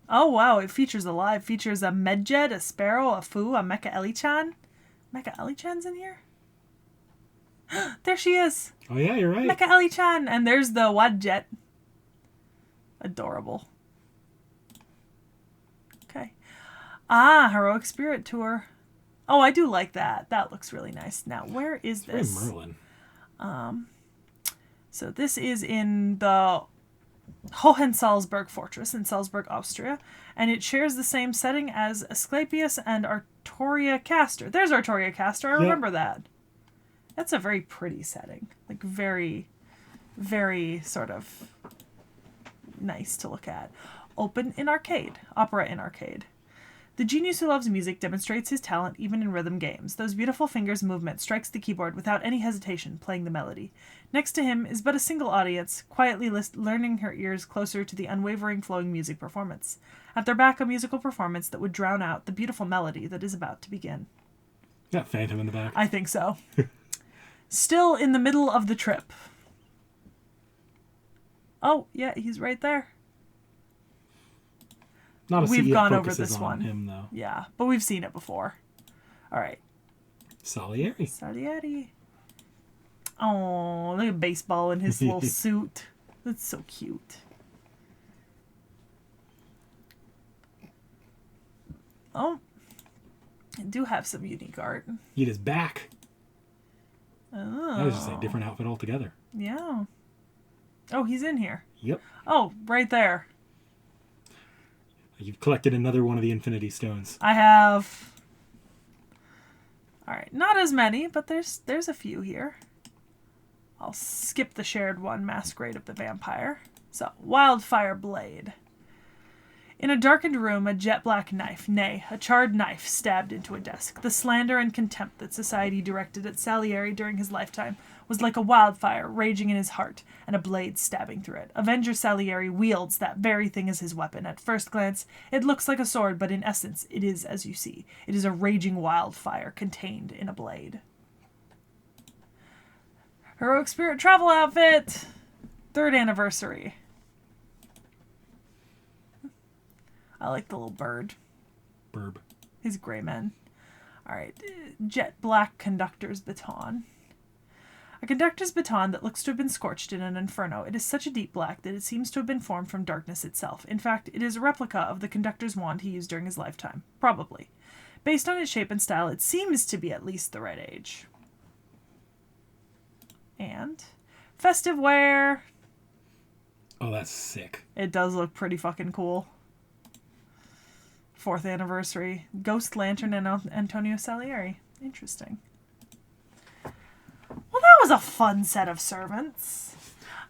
[SPEAKER 2] Oh wow, it features features a Medjed, a Sparrow, a Fu, a Mecha Elichan. Mecha Elichan's in here? There she is!
[SPEAKER 1] Oh yeah, you're right.
[SPEAKER 2] Mecha Elichan! And there's the Wadjet. Adorable. Okay. Heroic Spirit Tour. Oh, I do like that. That looks really nice. Now, where is this?
[SPEAKER 1] Very Merlin.
[SPEAKER 2] So this is in the Hohensalzburg Fortress in Salzburg, Austria, and it shares the same setting as Asclepius and Artoria Castor. There's Artoria Castor, I remember that. That's a very pretty setting. Like, very, very sort of nice to look at. Open in arcade. Opera in arcade. The genius who loves music demonstrates his talent even in rhythm games. Those beautiful fingers' movement strikes the keyboard without any hesitation, playing the melody. Next to him is but a single audience, quietly learning her ears closer to the unwavering flowing music performance. At their back, a musical performance that would drown out the beautiful melody that is about to begin.
[SPEAKER 1] Got Phantom in the back.
[SPEAKER 2] I think so. Still in the middle of the trip. Oh, yeah, he's right there.
[SPEAKER 1] Not a
[SPEAKER 2] We've
[SPEAKER 1] CE
[SPEAKER 2] gone over
[SPEAKER 1] focuses
[SPEAKER 2] this
[SPEAKER 1] on
[SPEAKER 2] one.
[SPEAKER 1] him, though.
[SPEAKER 2] Yeah, but we've seen it before. All right.
[SPEAKER 1] Salieri.
[SPEAKER 2] Salieri. Oh, look at baseball in his little suit. That's so cute. Oh, I do have some unique art.
[SPEAKER 1] Eat his back.
[SPEAKER 2] Oh.
[SPEAKER 1] That was just a different outfit altogether.
[SPEAKER 2] Yeah. Oh, he's in here.
[SPEAKER 1] Yep.
[SPEAKER 2] Oh, right there.
[SPEAKER 1] You've collected another one of the Infinity Stones.
[SPEAKER 2] I have. All right, not as many, but there's a few here. I'll skip the shared one, Masquerade of the Vampire. So, Wildfire Blade. In a darkened room, a jet-black knife, nay, a charred knife, stabbed into a desk. The slander and contempt that society directed at Salieri during his lifetime was like a wildfire raging in his heart, and a blade stabbing through it. Avenger Salieri wields that very thing as his weapon. At first glance, it looks like a sword, but in essence, it is as you see. It is a raging wildfire contained in a blade. Heroic Spirit travel outfit. 3rd anniversary. I like the little bird.
[SPEAKER 1] Burb.
[SPEAKER 2] He's a gray man. All right. Jet black conductor's baton. A conductor's baton that looks to have been scorched in an inferno. It is such a deep black that it seems to have been formed from darkness itself. In fact, it is a replica of the conductor's wand he used during his lifetime. Probably. Based on its shape and style, it seems to be at least the right age. And festive wear.
[SPEAKER 1] Oh, that's sick.
[SPEAKER 2] It does look pretty fucking cool. 4th anniversary. Ghost Lantern and Antonio Salieri. Interesting. Well, that was a fun set of servants.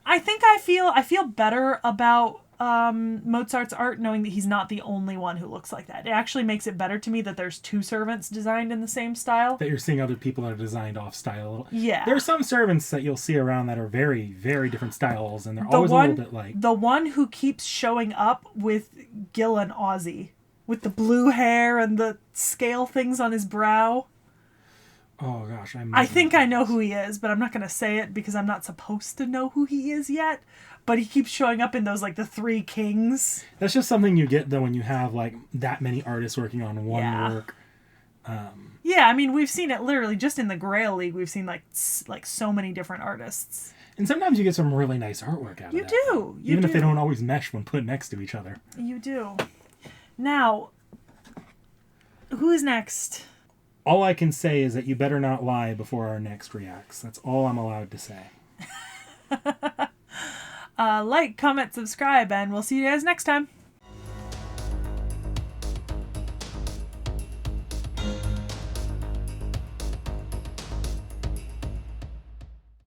[SPEAKER 2] I think I feel better about Mozart's art knowing that he's not the only one who looks like that. It actually makes it better to me that there's 2 servants designed in the same style.
[SPEAKER 1] That you're seeing other people that are designed off style a little.
[SPEAKER 2] Yeah.
[SPEAKER 1] There are some servants that you'll see around that are very, very different styles, and they're always a little bit like...
[SPEAKER 2] The one who keeps showing up with Gil and Ozzy, with the blue hair and the scale things on his brow.
[SPEAKER 1] Oh, gosh.
[SPEAKER 2] I think I know who he is, but I'm not going to say it because I'm not supposed to know who he is yet. But he keeps showing up in those, like, the 3 Kings.
[SPEAKER 1] That's just something you get, though, when you have, like, that many artists working on one work.
[SPEAKER 2] Yeah, I mean, we've seen it literally just in the Grail League. We've seen, like so many different artists.
[SPEAKER 1] And sometimes you get some really nice artwork out of that.
[SPEAKER 2] You do.
[SPEAKER 1] Even if they don't always mesh when put next to each other.
[SPEAKER 2] You do. Now, who is next?
[SPEAKER 1] All I can say is that you better not lie before our next reacts. That's all I'm allowed to say.
[SPEAKER 2] Like, comment, subscribe, and we'll see you guys next time.